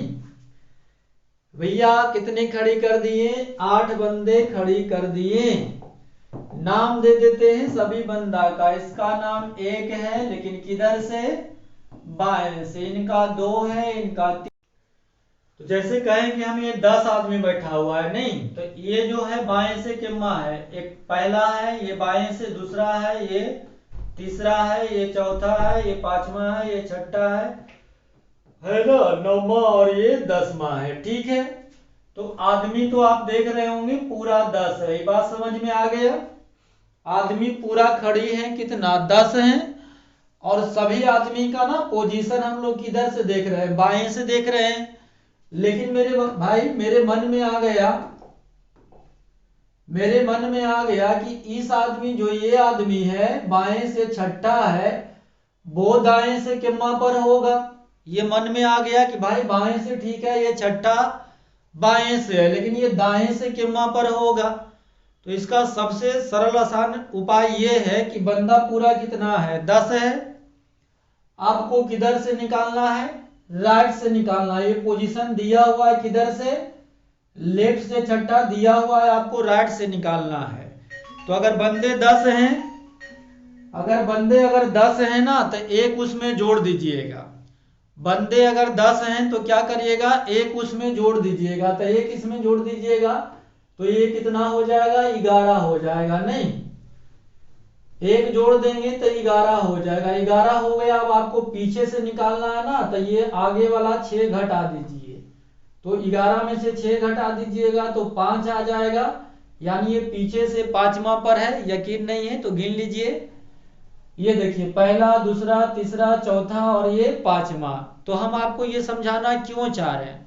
भैया, कितने खड़ी कर दिए? 8 बंदे खड़ी कर दिए। नाम दे देते हैं सभी बंदा का। इसका नाम 1 है, लेकिन किधर से? बाएं से। इनका 2 है, इनका 3। तो जैसे कहें कि हम ये 10 आदमी बैठा हुआ है। नहीं, तो ये जो है बाएं से किम्मा है। एक पहला है, ये बाएं से दूसरा है, ये तीसरा है, ये चौथा है, ये पांचवा है, ये छठा है ना, नौवां, और ये 10वां है। ठीक है, तो आदमी तो आप देख रहे होंगे पूरा 10 है। ये बात समझ में आ गया? आदमी पूरा खड़ी है कितना? 10 है। और सभी आदमी का ना पोजीशन हम लोग किधर से देख रहे हैं? बाएं से देख रहे हैं। लेकिन मेरे भाई, मेरे मन में आ गया कि इस आदमी, जो ये आदमी है बाएं से छठा है, वो दाएं से किम्मा पर होगा। ये मन में आ गया कि भाई बाएं से ठीक है, ये छठा बाएं से है, लेकिन ये दाएं से किम्मा पर होगा। तो इसका सबसे सरल आसान उपाय ये है कि बंदा पूरा कितना है? 10 है। आपको किधर से निकालना है? राइट से निकालना है। ये पोजीशन दिया हुआ है किधर से? लेफ्ट से छठा दिया हुआ है, आपको राइट से निकालना है। तो अगर बंदे 10 हैं, अगर 10 हैं ना, तो एक उसमें जोड़ दीजिएगा। बंदे अगर 10 हैं तो क्या करिएगा? एक उसमें जोड़ दीजिएगा। तो एक इसमें जोड़ दीजिएगा, तो ये कितना हो जाएगा? 11 हो जाएगा। नहीं, एक जोड़ देंगे तो 11 हो जाएगा। 11 हो गया। अब आपको पीछे से निकालना है ना, तो ये आगे वाला 6 घटा दीजिए। तो 11 में से 6 घटा दीजिएगा तो 5 आ जाएगा। यानी ये पीछे से 5वां पर है। यकीन नहीं है तो गिन लीजिए। ये देखिए, पहला, दूसरा, तीसरा, चौथा और ये 5वां। तो हम आपको ये समझाना क्यों चाह रहे हैं?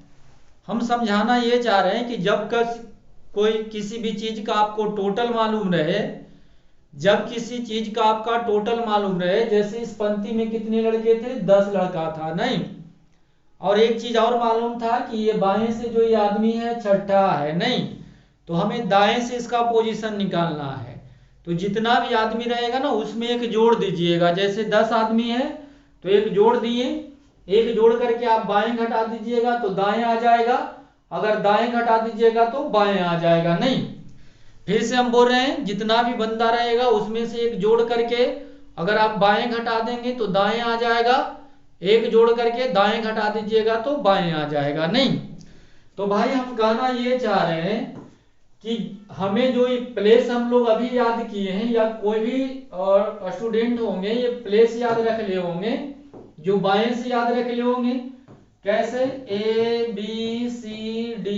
हम समझाना ये चाह रहे हैं कि जब कोई किसी भी चीज का आपको टोटल मालूम रहे, जब किसी चीज का आपका टोटल मालूम रहे, जैसे इस पंक्ति में कितने लड़के थे? 10 लड़का था। नहीं, और एक चीज और मालूम था कि ये बाएं से जो ये आदमी है छठा है। नहीं, तो हमें दाएं से इसका पोजीशन निकालना है। तो जितना भी आदमी रहेगा ना, उसमें एक जोड़ दीजिएगा। जैसे 10 आदमी है तो एक जोड़ दिए। एक जोड़ करके आप बाएं घटा दीजिएगा तो दाएं आ जाएगा। अगर दाएं घटा दीजिएगा तो बाएं आ जाएगा। नहीं, फिर से हम बोल रहे हैं, जितना भी बंदा रहेगा उसमें से एक जोड़ करके अगर आप बाएं घटा देंगे तो दाएं आ जाएगा। एक जोड़ करके दाएं घटा दीजिएगा तो बाएं आ जाएगा। नहीं, तो भाई हम कहना ये चाह रहे हैं कि हमें जो ये प्लेस हम लोग अभी याद किए हैं, या कोई भी और स्टूडेंट होंगे ये प्लेस याद रख लिए होंगे, जो बाएं से याद रख लिए होंगे। कैसे? A B C D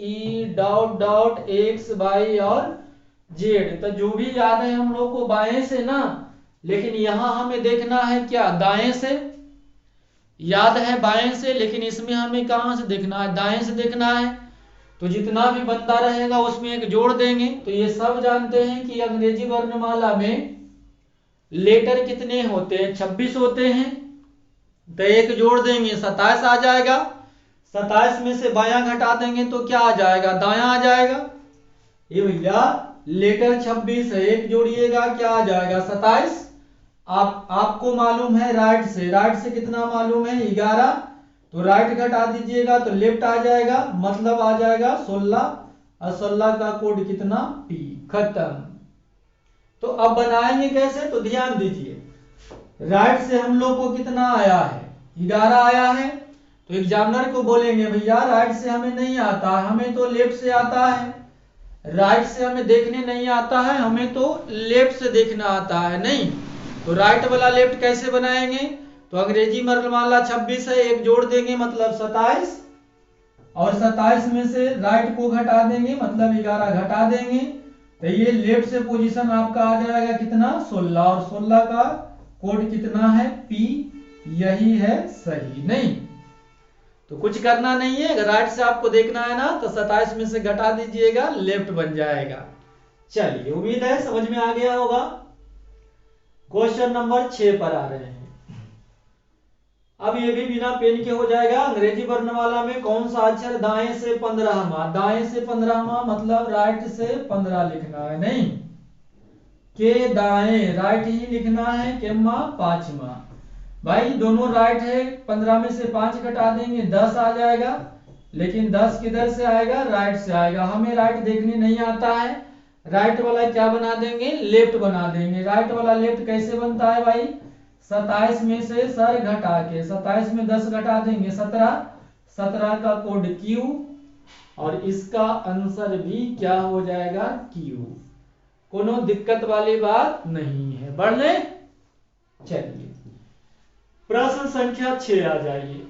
E dot dot X Y और Z। तो जो भी याद है हम लोग को बाएं से ना, लेकिन यहां हमें देखना है क्या? दाएं से। याद है बाएं से, लेकिन इसमें हमें कहां से देखना है? दाएं से देखना है। तो जितना भी बंदा रहेगा उसमें एक जोड़ देंगे। तो ये सब जानते हैं कि अंग्रेजी वर्णमाला में लेटर कितने होते हैं? 26 होते हैं। तो एक जोड़ देंगे, 27 आ जाएगा। 27 में से बायां घटा देंगे तो क्या आ जाएगा? दायां आ जाएगा। ये भैया लेटर 26 है, एक जोड़िएगा, क्या आ जाएगा? 27। आपको मालूम है राइट से कितना मालूम है? 11। तो राइट घटा दीजिएगा तो लेफ्ट आ जाएगा, मतलब आ जाएगा 16। और 16 का कोड कितना? P। खत्म। तो अब बनाएंगे कैसे? तो ध्यान दीजिए, राइट से हम लोग को कितना आया है? 11 आया है। तो एग्जामिनर को बोलेंगे भैया राइट से हमें नहीं आता है, हमें तो लेफ्ट से आता है। राइट से हमें देखने नहीं आता है, हमें तो लेफ्ट से देखना आता है। नहीं, तो राइट वाला लेफ्ट कैसे बनाएंगे? तो अंग्रेजी वर्णमाला 26 है, एक जोड़ देंगे मतलब 27। और 27 में से राइट को घटा देंगे मतलब 11 घटा देंगे। तो ये लेफ्ट से पोजीशन आपका आ जाएगा कितना? 16। और 16 का कोड कितना है? P। यही है सही। नहीं, तो कुछ करना नहीं है। अगर राइट से आपको देखना है ना, तो 27 में से घटा दीजिएगा, लेफ्ट बन जाएगा। चलिए, उम्मीद है समझ में आ गया होगा। क्वेश्चन नंबर 6 पर आ रहे हैं। अब ये भी बिना पेन के हो जाएगा। अंग्रेजी वर्णमाला में कौन सा अक्षर दाएं से 15वां, दाएं से 15वां मतलब राइट से 15 लिखना है, नहीं के दाएं राइट ही लिखना है, केम्मा 5वां। भाई दोनों राइट है, 15 में से 5 घटा देंगे 10 आ जाएगा, लेकिन 10 किधर से आएगा, राइट से आएगा। हमें राइट देखने नहीं आता है, राइट वाला क्या बना देंगे, लेफ्ट बना देंगे। राइट वाला लेफ्ट कैसे बनता है भाई, 27 में से सर घटा के, 27 में 10 घटा देंगे 17, 17 का कोड क्यू, और इसका आंसर भी क्या हो जाएगा, क्यू। कोनो दिक्कत वाली बात नहीं है, बढ़ ले। चलिए प्रश्न संख्या 6 आ जाइए।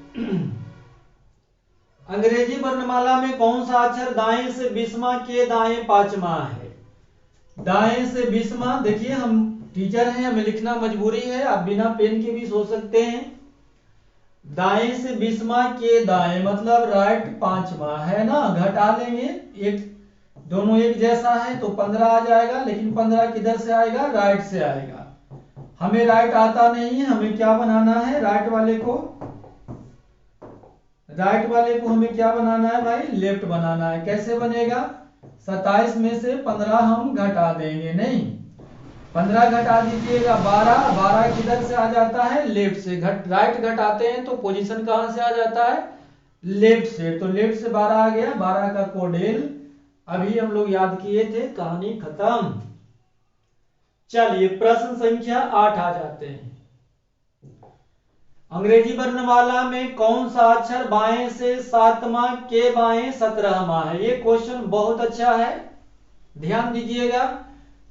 अंग्रेजी वर्णमाला में कौन सा अक्षर दाएं से 20वां के दाएं 5वां है। दाएं से 20वां, देखिए हम टीचर हैं, हमें लिखना मजबूरी है, आप बिना पेन के भी सोच सकते हैं। दाएं से 20वां के दाएं मतलब राइट 5वां है ना, घटा लेंगे, एक दोनों एक जैसा है तो 15 आ जाएगा, लेकिन 15 किधर से आएगा, राइट से आएगा। हमें राइट आता नहीं है, हमें क्या बनाना है, राइट वाले को हमें क्या बनाना है भाई, लेफ्ट बनाना है। कैसे बनेगा, 27 में से 15 हम घटा देंगे, नहीं 15 घटा दीजिएगा 12, 12 किधर से आ जाता है, लेफ्ट से। राइट घटाते हैं तो पोजीशन कहां से आ जाता है, लेफ्ट से, तो लेफ्ट से 12 आ गया, 12 का कोड एल। अभी हम लोग याद किए थे, कहानी खत्म। चलिए प्रश्न संख्या 8 आ जाते हैं। अंग्रेजी वर्णमाला में कौन सा अक्षर बाएं से 7वां के बाएं 17वां है। ये क्वेश्चन बहुत अच्छा है, ध्यान दीजिएगा।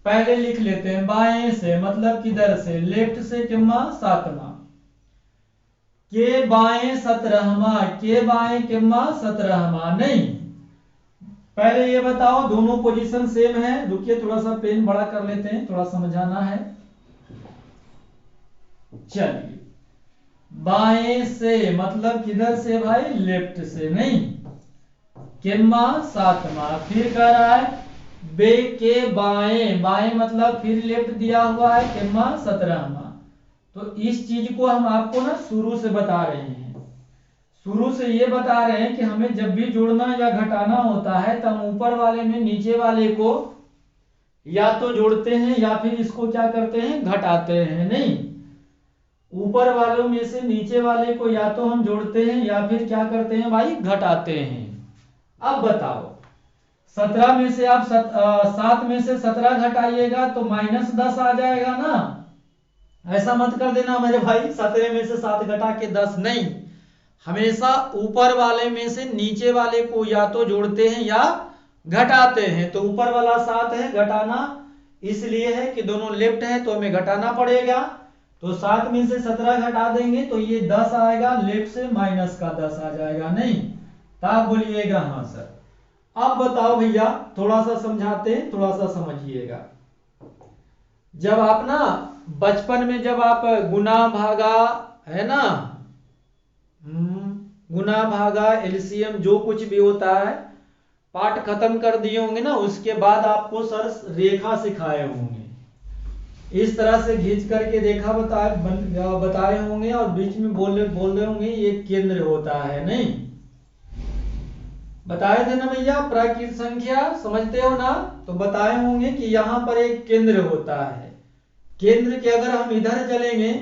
पहले लिख लेते हैं, बाएं से मतलब किधर से, लेफ्ट से, किम्मा 7वां, के बाएं 17वां, के बाएं किम्मा 17वां। नहीं, पहले ये बताओ दोनों पोजीशन सेम है। रुकिए थोड़ा सा पेन बड़ा कर लेते हैं, थोड़ा समझाना है। चलिए बाएं से मतलब किधर से भाई, लेफ्ट से, नहीं किम्मा 7वां। फिर कह रहा है बे के बाएं, बाएं मतलब फिर लेफ्ट दिया हुआ है, किम्मा 17वां। तो इस चीज को हम आपको ना शुरू से बता रहे हैं, शुरू से ये बता रहे हैं कि हमें जब भी जोड़ना या घटाना होता है तो हम ऊपर वाले में नीचे वाले को या तो जोड़ते हैं या फिर इसको क्या करते हैं, घटाते हैं। नहीं, ऊपर वालों में से नीचे वाले को या तो हम जोड़ते हैं या फिर क्या करते हैं भाई, घटाते हैं। अब बताओ 17 में से आप 7 में से 17 घटाइएगा तो -10 आ जाएगा ना। ऐसा मत कर देना मेरे भाई 17 में से 7 घटा के 10, नहीं, हमेशा ऊपर वाले में से नीचे वाले को या तो जोड़ते हैं या घटाते हैं। तो ऊपर वाला 7 है, घटाना इसलिए है कि दोनों लेफ्ट है तो हमें घटाना पड़ेगा। तो 7 में से 17 घटा देंगे तो ये 10 आएगा, लेफ्ट से माइनस का 10 आ जाएगा। नहीं, तो आप बोलिएगा हाँ सर। अब बताओ भैया, थोड़ा सा समझाते हैं, थोड़ा सा समझिएगा। जब आप ना बचपन में जब आप गुना भागा है ना, गुना भागा एलसीएम जो कुछ भी होता है, पाठ खत्म कर दिए होंगे ना, उसके बाद आपको सर रेखा सिखाए होंगे। इस तरह से खींच करके रेखा बताए होंगे और बीच में बोल रहे होंगे ये केंद्र होता है। नहीं बताए थे ना भैया, प्राकृत संख्या समझते हो ना, तो बताए होंगे कि यहाँ पर एक केंद्र होता है। केंद्र के अगर हम इधर चलेंगे,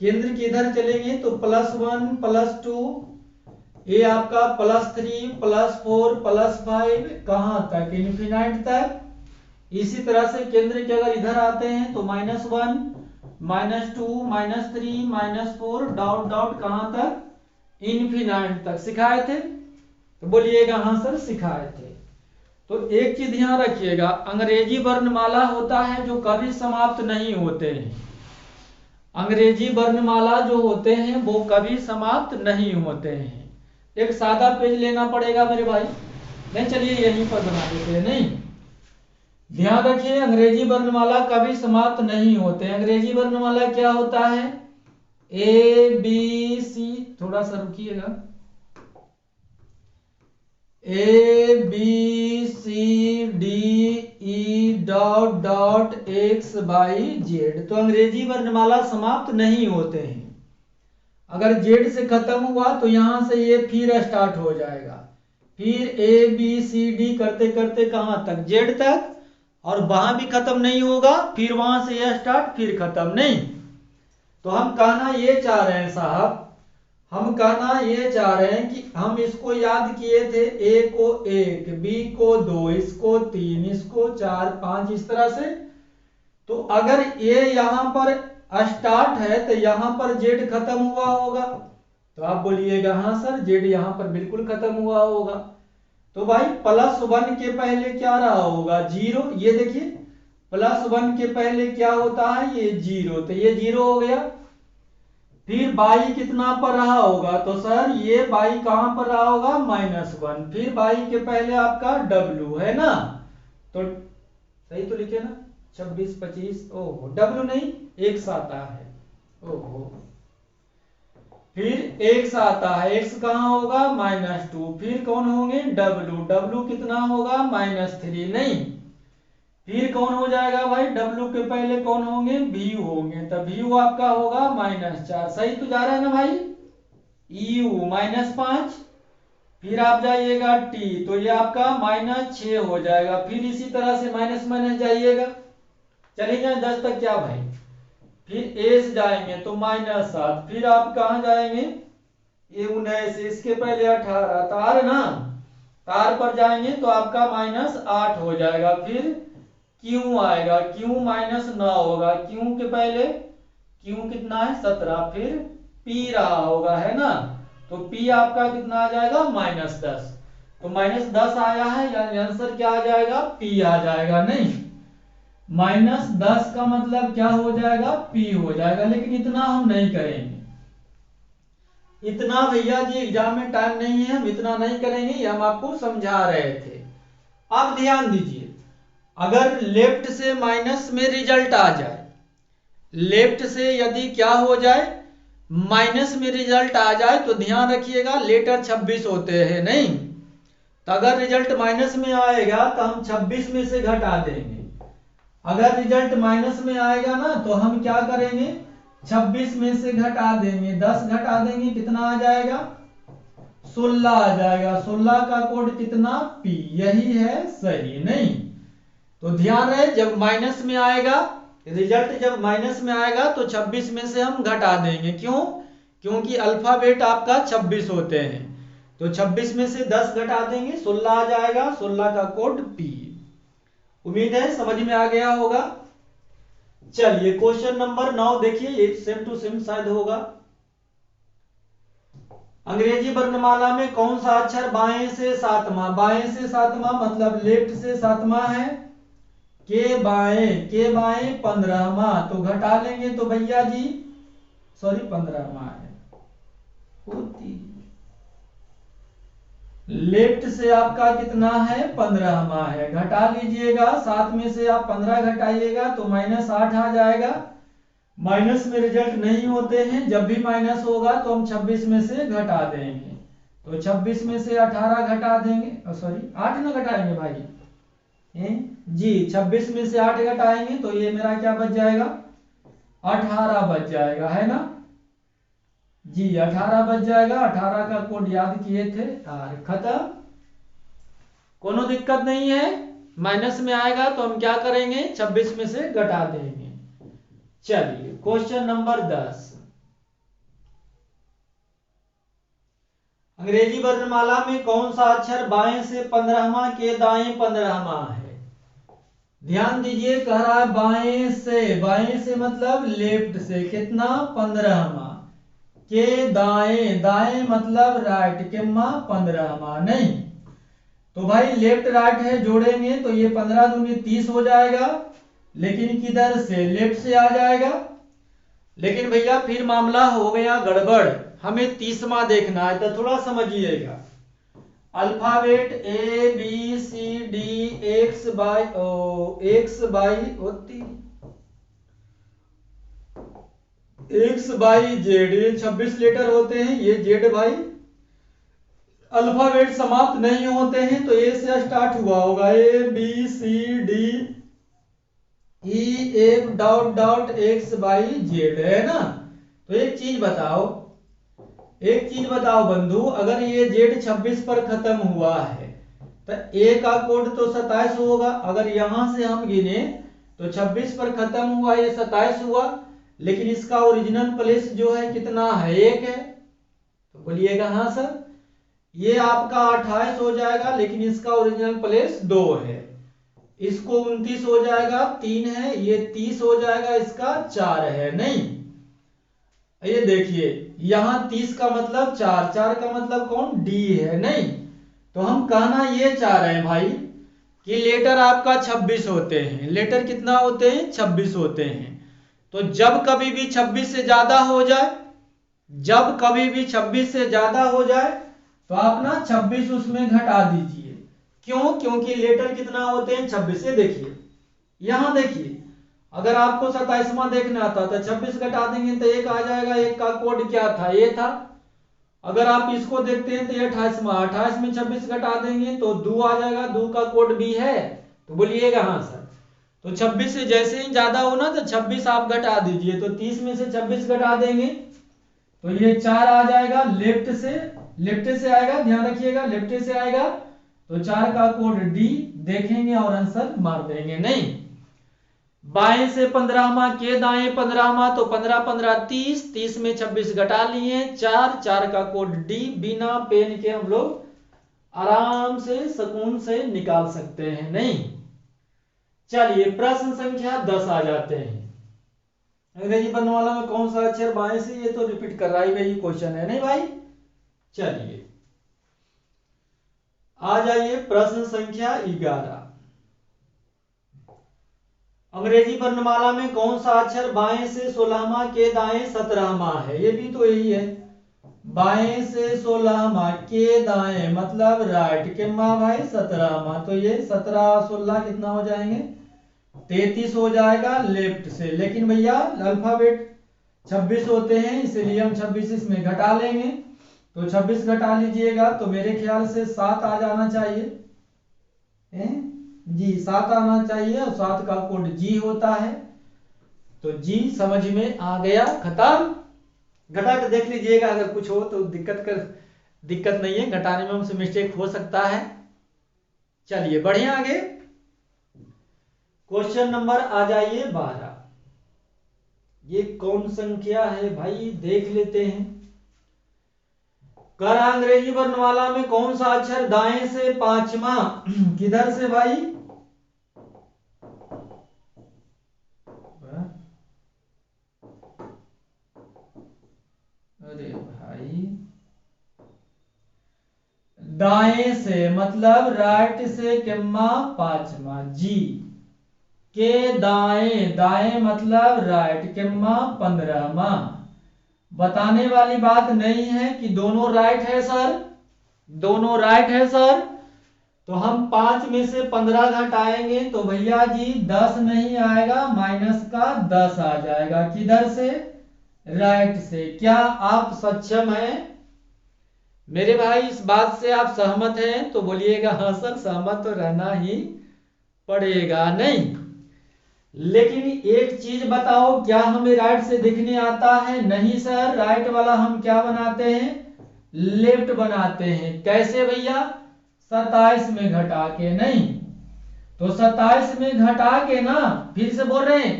केंद्र के इधर चलेंगे तो +1 +2, ये आपका +3 +4 +5 कहां तक, इन्फिनाइट तक। इसी तरह से केंद्र के अगर इधर आते हैं तो -1 -2 -3 -4 डॉट डॉट कहां तक, इन्फिनाइट तक। सिखाए थे, तो बोलिएगा हाँ सर सिखाए थे। तो एक चीज ध्यान रखिएगा, अंग्रेजी वर्णमाला होता है जो कभी समाप्त नहीं होते हैं। अंग्रेजी वर्णमाला जो होते हैं वो कभी समाप्त नहीं होते हैं। एक सादा पेज लेना पड़ेगा मेरे भाई, नहीं चलिए यहीं पर बना देते हैं। नहीं, ध्यान रखिए अंग्रेजी वर्णमाला कभी समाप्त नहीं होते। अंग्रेजी वर्णमाला क्या होता है, ABC, थोड़ा सा रुकिएगा, ABCDE डॉट डॉट XYZ। तो अंग्रेजी वर्णमाला समाप्त नहीं होते हैं। अगर जेड से खत्म हुआ तो यहां से ये फिर स्टार्ट हो जाएगा, फिर ए बी सी डी करते करते कहां तक, जेड तक, और वहां भी खत्म नहीं होगा, फिर वहां से ये स्टार्ट फिर खत्म नहीं। तो हम कहना ये चाह रहे हैं साहब, हम कहना ये चाह रहे हैं कि हम इसको याद किए थे, ए को 1, बी को 2, इसको 3, इसको 4, 5, इस तरह से। तो अगर ये यहां पर स्टार्ट है तो यहां पर जेड खत्म हुआ होगा, तो आप बोलिएगा हाँ सर जेड यहां पर बिल्कुल खत्म हुआ होगा। तो भाई +1 के पहले क्या रहा होगा, 0। ये देखिए +1 के पहले क्या होता है, ये 0, तो ये 0 हो गया। फिर बाई कितना पर रहा होगा, तो सर ये बाई कहां पर रहा होगा, -1। फिर बाई के पहले आपका W है ना, तो सही तो लिखे ना, 26, 25, ओहो W नहीं, x आता है, ओहो। फिर x आता है, x कहां होगा, -2। फिर कौन होंगे, W कितना होगा, -3 नहीं। फिर कौन हो जाएगा भाई, W के पहले कौन होंगे, VU होंगे, तो VU आपका होगा -4। सही तो जा रहा है ना भाई, EU -5। फिर आप जाइएगा T, तो ये आपका -6 हो जाएगा। फिर इसी तरह से माइनस माइनस जाइएगा, चले जाए 10 तक क्या भाई। फिर A से जाएंगे तो -7। फिर आप कहां जाएंगे, ये 19, इसके पहले 18, तार ना, तार पर जाएंगे तो आपका -8 हो जाएगा। फिर Q आएगा, Q -9 होगा, Q के पहले Q कितना है, 17। फिर P रहा होगा, है ना, तो P आपका कितना आ जाएगा, -10। तो -10 आया है, यानी आंसर क्या आ जाएगा, P आ जाएगा। नहीं, -10 का मतलब क्या हो जाएगा, P हो जाएगा। लेकिन इतना हम नहीं करेंगे, इतना भैया जी एग्जाम में टाइम नहीं है, हम इतना नहीं करेंगे, ये हम आपको समझा रहे थे। अब ध्यान दीजिए, अगर लेफ्ट से माइनस में रिजल्ट आ जाए, लेफ्ट से यदि क्या हो जाए, माइनस में रिजल्ट आ जाए, तो ध्यान रखिएगा लेटर 26 होते हैं, नहीं तो अगर रिजल्ट माइनस में आएगा तो हम 26 में से घटा देंगे। अगर रिजल्ट माइनस में आएगा ना तो हम क्या करेंगे, 26 में से घटा देंगे, 10 घटा देंगे, कितना आ जाएगा, 16 आ जाएगा। 16 का कोड कितना, P, यही है सही। नहीं तो ध्यान रहे, जब माइनस में आएगा, रिजल्ट जब माइनस में आएगा तो 26 में से हम घटा देंगे। क्यों, क्योंकि अल्फाबेट आपका 26 होते हैं, तो 26 में से 10 घटा देंगे, 16 आ जाएगा, 16 का कोड P। उम्मीद है समझ में आ गया होगा। चलिए क्वेश्चन नंबर 9 देखिए, ये सेम टू सेम शायद होगा। अंग्रेजी वर्णमाला में कौन सा अक्षर बाएं से सातवां, बाएं से सातवां मतलब लेफ्ट से सातवां है, के बाएं 15वां, तो घटा लेंगे तो भैया जी, सॉरी 15वां है, होती लेफ्ट से आपका कितना है, 15वां है, घटा लीजिएगा। 7 में से आप 15 घटाइएगा तो -8 आ जाएगा। माइनस में रिजल्ट नहीं होते हैं, जब भी माइनस होगा तो हम 26 में से घटा देंगे, तो 26 में से 18 घटा देंगे, सॉरी 8 ना घटाएंगे भाई जी, 26 में से 8 घटाएंगे तो ये मेरा क्या बच जाएगा, 18 बच जाएगा, है ना जी, 18 बच जाएगा। 18 का कोड याद किए थे, खत्म, कोनो दिक्कत नहीं है। माइनस में आएगा तो हम क्या करेंगे, 26 में से घटा देंगे। चलिए क्वेश्चन नंबर 10, अंग्रेजी वर्णमाला में कौन सा अक्षर बाएं से 15वां के दाएं 15वां है। ध्यान दीजिए, कह रहा है बाएं से मतलब लेफ्ट से, कितना 15वां, के दाएं, दाएं मतलब राइट, के 15वां। नहीं तो भाई लेफ्ट राइट है, जोड़ेंगे तो ये 15 दूनी 30 हो जाएगा, लेकिन किधर से, लेफ्ट से आ जाएगा। लेकिन भैया फिर मामला हो गया गड़बड़, हमें 30वां देखना है, तो थोड़ा समझिएगा। Alphabet ABCD X by Z, ये 26 लेटर होते हैं, ये जेड भाई। अल्फाबेट समाप्त नहीं होते हैं तो ए से स्टार्ट हुआ होगा, ABCD E F dot dot X by Z, है ना। तो एक चीज बताओ, एक चीज बताओ बंधु, अगर ये जेड 26 पर खत्म हुआ है तो ए का कोड तो 27 होगा। अगर यहां से हम गिने तो 26 पर खत्म हुआ, ये 27 हुआ, लेकिन इसका ओरिजिनल प्लेस जो है कितना है, 1 है। तो बोलिएगा हाँ सर, ये आपका 28 हो जाएगा, लेकिन इसका ओरिजिनल प्लेस 2 है। इसको 29 हो जाएगा, 3 है, ये 30 हो जाएगा, इसका 4 है। नहीं, ये देखिए यहां 30 का मतलब 4, 4 का मतलब कौन, डी है। नहीं, तो हम कहना ये चाह रहे हैं भाई कि लेटर आपका 26 होते हैं। लेटर कितना होते हैं, 26 होते हैं। तो जब कभी भी 26 से ज्यादा हो जाए, जब कभी भी 26 से ज्यादा हो जाए तो आप ना 26 उसमें घटा दीजिए। क्यों, क्योंकि लेटर कितना होते हैं, 26 से। देखिए यहां देखिए, अगर आपको 27वां देखना था तो 26 घटा देंगे तो 1 आ जाएगा। 1 का कोड क्या था, ए था। अगर आप इसको देखते हैं तो ये 28वां, 28 में 26 घटा देंगे तो 2 आ जाएगा। 2 का कोड बी है। तो बोलिएगा हाँ सर। तो 26 से जैसे ही ज्यादा हो ना तो 26 आप घटा दीजिए। तो 30 में से 26 घटा देंगे तो ये 4 आ जाएगा। लेफ्ट से आएगा, ध्यान रखिएगा, लेफ्ट से आएगा तो 4 का कोड डी देखेंगे और आंसर मार देंगे। नहीं, बाएं से 15वां के दाएं 15वां, तो 15 15 30, 30 में 26 घटा लिए, 4, 4 का कोड डी बिना पेन के हम लोग आराम से सुकून से निकाल सकते हैं। नहीं, चलिए प्रश्न संख्या 10 आ जाते हैं। अंग्रेजी वर्णमाला में कौन सा अक्षर बाएं से, ये तो रिपीट कर रहा है, यही क्वेश्चन है। नहीं भाई, चलिए आ जाइए प्रश्न संख्या 11। अंग्रेजी वर्णमाला में कौन सा अक्षर बाएं से 16वां के दाएं 17वां है, ये भी तो यही है। बाएं से 16वां के दाएं मतलब राइट के माँ भाई 17वां, तो ये 17 16 कितना हो जाएंगे, 33 हो जाएगा लेफ्ट से। लेकिन भैया अल्फाबेट 26 होते हैं, इसलिए हम 26 इसमें घटा लेंगे। तो 26 घटा लीजिएगा तो मेरे ख्याल से 7 आ जाना चाहिए जी, 7 आना चाहिए। और 7 का कोड जी होता है। तो जी समझ में आ गया, खत्म। घटा के देख लीजिएगा, अगर कुछ हो तो दिक्कत नहीं है, घटाने में हमसे मिस्टेक हो सकता है। चलिए बढ़िया, आगे क्वेश्चन नंबर आ जाइए 12। ये कौन संख्या है भाई, देख लेते हैं। कर अंग्रेजी वर्णमाला में कौन सा अक्षर दाएं से 5वां किधर से भाई, अरे भाई दाएं से मतलब राइट से किम्मा 5वां, जी के दाएं, दाएं मतलब राइट किम्मा 15वां। बताने वाली बात नहीं है कि दोनों राइट है सर, दोनों राइट है सर। तो हम 5 में से 15 घटाएंगे तो भैया जी 10 नहीं आएगा, माइनस का 10 आ जाएगा। किधर से, राइट से। क्या आप सक्षम हैं मेरे भाई, इस बात से आप सहमत हैं? तो बोलिएगा हाँ सर, सहमत तो रहना ही पड़ेगा। नहीं, लेकिन एक चीज बताओ, क्या हमें राइट से दिखने आता है? नहीं सर, राइट वाला हम क्या बनाते हैं, लेफ्ट बनाते हैं। कैसे भैया, 27 में घटा के। नहीं, तो 27 में घटा के ना, फिर से बोल रहे हैं,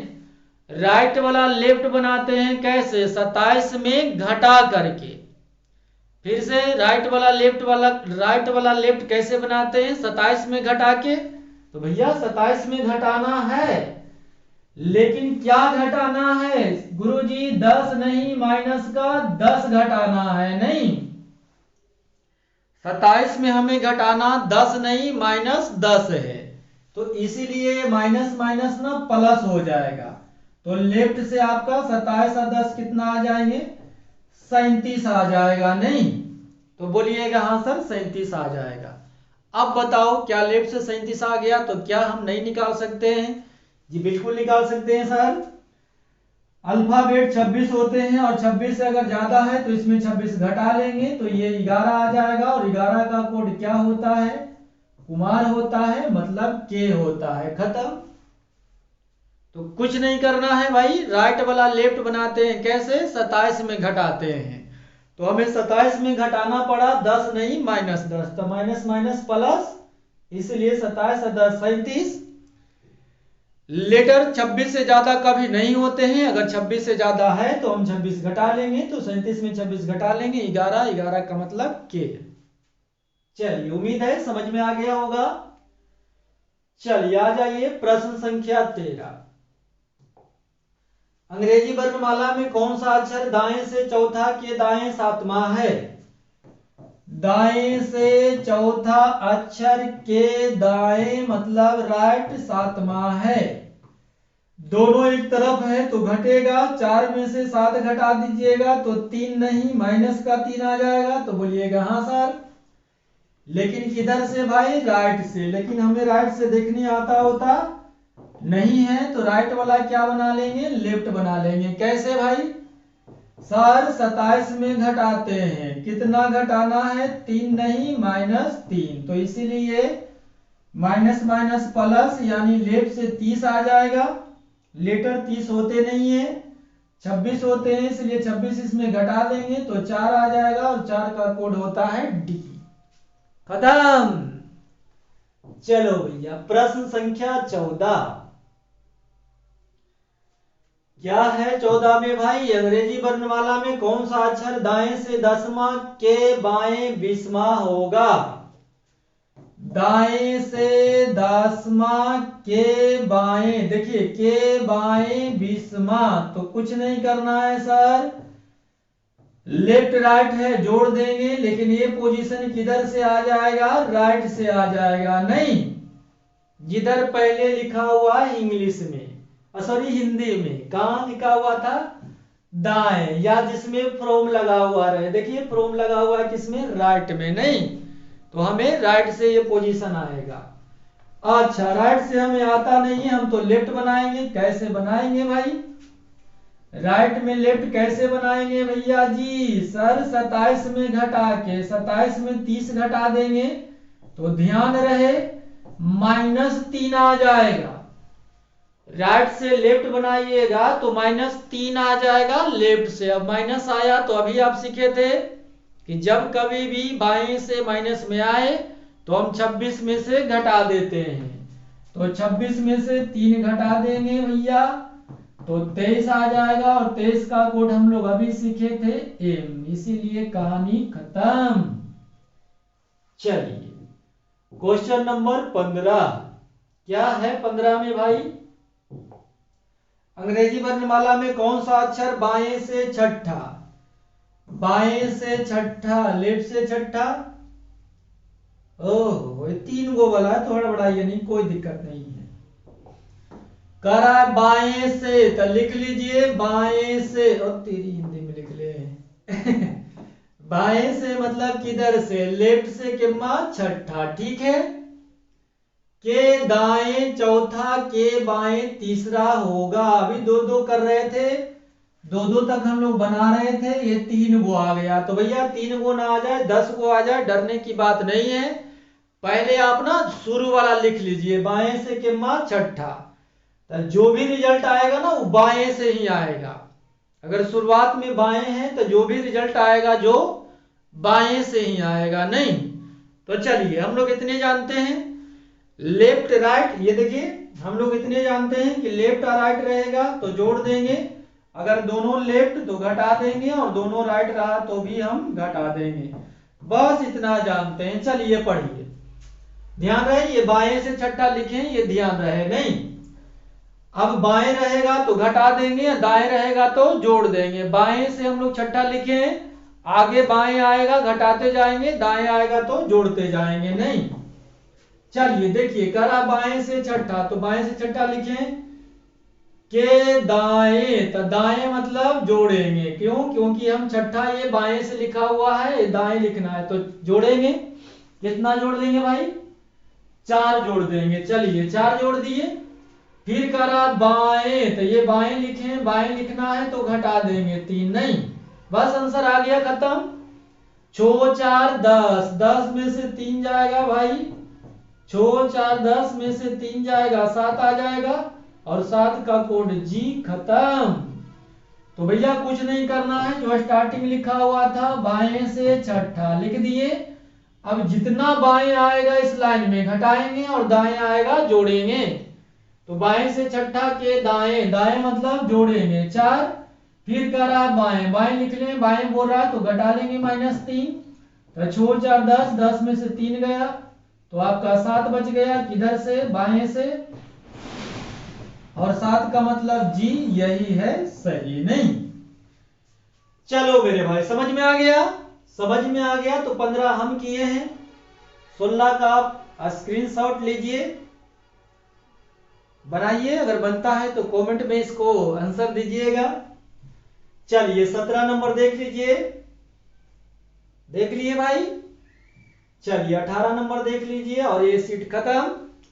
राइट वाला लेफ्ट बनाते हैं। कैसे, 27 में घटा करके। फिर से राइट वाला लेफ्ट कैसे बनाते हैं, 27 में घटा के। तो भैया 27 में घटाना है, लेकिन क्या घटाना है गुरुजी, 10 नहीं, माइनस का 10 घटाना है। नहीं, 27 में हमें घटाना 10 नहीं, माइनस 10 है। तो इसीलिए माइनस माइनस ना प्लस हो जाएगा। तो लेफ्ट से आपका 27 और 10 कितना आ जाएंगे, 37 आ जाएगा। नहीं, तो बोलिएगा हाँ सर, 37 आ जाएगा। अब बताओ, क्या लेफ्ट से 37 आ गया तो क्या हम नहीं निकाल सकते हैं? जी बिल्कुल निकाल सकते हैं सर। अल्फाबेट 26 होते हैं और 26 से अगर ज्यादा है तो इसमें 26 घटा लेंगे तो ये 11 आ जाएगा। और 11 का कोड क्या होता है, कुमार होता है, मतलब के होता है। खत्म। तो कुछ नहीं करना है भाई, राइट वाला लेफ्ट बनाते हैं। कैसे, 27 में घटाते हैं। तो हमें 27 में घटाना पड़ा 10 नहीं -10, तो माइनस माइनस प्लस, इसलिए 27 और 10 37। लेटर 26 से ज्यादा कभी नहीं होते हैं, अगर 26 से ज्यादा है तो हम 26 घटा लेंगे, तो 37 में 26 घटा लेंगे 11, 11 का मतलब के। चलिए उम्मीद है समझ में आ गया होगा। चलिए आ जाइए प्रश्न संख्या 13। अंग्रेजी वर्णमाला में कौन सा अक्षर दाएं से चौथा के दाएं सातवां है? दाएं से चौथा अक्षर के दाएं मतलब राइट सातवां है। दोनों एक तरफ है तो घटेगा, 4 में से 7 घटा दीजिएगा तो 3 नहीं माइनस का 3 आ जाएगा, तो बोलिएगा हाँ सर। लेकिन किधर से भाई? राइट से। लेकिन हमें राइट से देखने आता होता नहीं है, तो राइट वाला क्या बना लेंगे? लेफ्ट बना लेंगे। कैसे भाई? सर 27 में घटाते हैं, कितना घटाना है? 3 नहीं -3, तो इसीलिए माइनस माइनस प्लस, यानी लेफ्ट से 30 आ जाएगा। लेटर 30 होते नहीं है, 26 होते हैं, इसलिए 26 इसमें घटा देंगे तो 4 आ जाएगा, और 4 का कोड होता है डी। खत्म। चलो भैया प्रश्न संख्या 14। क्या है 14 में भाई? अंग्रेजी वर्णमाला में कौन सा अक्षर दाएं से 10वां के बाएं 20वां होगा? दाएं से 10वां के बाएं, देखिए के बाएं 20वां, तो कुछ नहीं करना है सर, लेफ्ट राइट है जोड़ देंगे, लेकिन ये पोजीशन किधर से आ जाएगा? राइट से आ जाएगा। नहीं, जिधर पहले लिखा हुआ है इंग्लिश में, सॉरी हिंदी में, कहां लिखा हुआ था? दाएं, या जिसमें फ्रॉम लगा हुआ रहे। देखिए फ्रॉम लगा हुआ है किसमें? राइट में। नहीं, तो हमें राइट से ये पोजीशन आएगा। अच्छा राइट से हमें आता नहीं है, हम तो लेफ्ट बनाएंगे। कैसे बनाएंगे भाई? राइट में लेफ्ट कैसे बनाएंगे भैया जी? सर 27 में घटा के 27 में 30 घटा देंगे, तो ध्यान रहे -3 आ जाएगा। राइट से लेफ्ट बनाइएगा तो -3 आ जाएगा लेफ्ट से। अब माइनस आया तो अभी आप सीखे थे कि जब कभी भी बाएं से माइनस में आए तो हम 26 में से घटा देते हैं, तो 26 में से 3 घटा देंगे भैया, तो 23 आ जाएगा, और 23 का कोड हम लोग अभी सीखे थे एम, इसीलिए कहानी खत्म। चलिए क्वेश्चन नंबर 15। क्या है 15 में भाई? अंग्रेजी वर्णमाला में कौन सा अक्षर बाएं से छठा? बाएं से छठा, लेफ्ट से छठा। ओहो, ये 3 गो वाला है, तो हड़बड़ाइए नहीं, कोई दिक्कत नहीं है। करा बाएं से, तो लिख लीजिए बाएं से, और तेरी हिंदी में लिख ले बाएं से मतलब किधर से? लेफ्ट से किम्मा छठा, ठीक है। के दाएं चौथा, के बाएं तीसरा होगा। अभी 2-2 कर रहे थे, 2-2 तक हम लोग बना रहे थे, ये 3 गो आ गया। तो भैया 3 गो ना आ जाए 10 गो आ जाए, डरने की बात नहीं है। पहले आप ना शुरू वाला लिख लीजिए, बाएं से किम्मा छठा, तो जो भी रिजल्ट आएगा ना वो बाएं से ही आएगा। अगर शुरुआत में बाएं है तो जो भी रिजल्ट आएगा जो बाएं से ही आएगा। नहीं तो चलिए हम लोग इतने जानते हैं, लेफ्ट राइट, ये देखिए हम लोग इतने जानते हैं कि लेफ्ट और राइट रहेगा तो जोड़ देंगे, अगर दोनों लेफ्ट तो घटा देंगे, और दोनों राइट रहा तो भी हम घटा देंगे। बस इतना जानते हैं। चलिए पढ़िए, ध्यान रहे, ये बाएं से छठा लिखे, ये ध्यान रहे। नहीं, अब बाएं रहेगा तो घटा देंगे, दाएं रहेगा तो जोड़ देंगे। बाएं से हम लोग छठा लिखे, आगे बाएं आएगा घटाते जाएंगे, दाएं आएगा तो जोड़ते जाएंगे। नहीं, चलिए देखिए, करा बाएं से छठा, तो बाएं से छठा लिखे के दाएं, तो दाएं मतलब जोड़ेंगे। क्यों? क्योंकि हम छठा ये बाएं से लिखा हुआ है, दाएं लिखना है, तो जोड़ेंगे। कितना जोड़ देंगे भाई? 4 जोड़ देंगे। चलिए 4 जोड़ दिए। फिर करा बाएं, तो ये बाएं लिखे, बाएं लिखना है तो घटा देंगे 3। नहीं, बस आंसर आ गया, खत्म। 6 4 10, 10 में से 3 जाएगा भाई, 6 4 10 में से 3 जाएगा, 7 आ जाएगा, और 7 का कोड जी, खत्म। तो भैया कुछ नहीं करना है, जो स्टार्टिंग लिखा हुआ था बाएं से छठा लिख दिए। अब जितना बाएं आएगा इस लाइन में घटाएंगे और दाएं आएगा जोड़ेंगे। तो बाएं से छठा के दाएं, दाएं मतलब जोड़ेंगे 4, फिर कह रहा है बाएं, बाएं लिख लें, बाएं बोल रहा है तो घटा लेंगे -3, तो 4 4 10, 10 में से 3 गया तो आपका 7 बच गया, किधर से बाएं से, और 7 का मतलब जी यही है सही। नहीं, चलो मेरे भाई समझ में आ गया, समझ में आ गया। तो 15 हम किए हैं, 16 का आप स्क्रीनशॉट लीजिए, बनाइए, अगर बनता है तो कमेंट में इसको आंसर दीजिएगा। चलिए 17 नंबर देख लीजिए, देख लिए भाई। चलिए 18 नंबर देख लीजिए और ये सीट खत्म।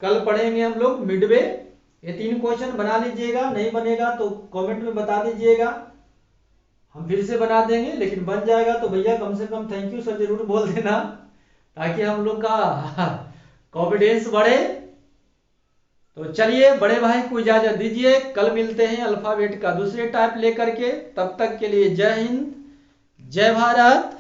कल पढ़ेंगे हम लोग मिडवे। ये 3 क्वेश्चन बना लीजिएगा, नहीं बनेगा तो कमेंट में बता दीजिएगा, हम फिर से बना देंगे। लेकिन बन जाएगा तो भैया कम से कम थैंक यू सर जरूर बोल देना, ताकि हम लोग का कॉन्फिडेंस बढ़े। तो चलिए बड़े भाई को इजाजत दीजिए, कल मिलते हैं अल्फाबेट का दूसरे टाइप लेकर के। तब तक के लिए जय हिंद, जय भारत।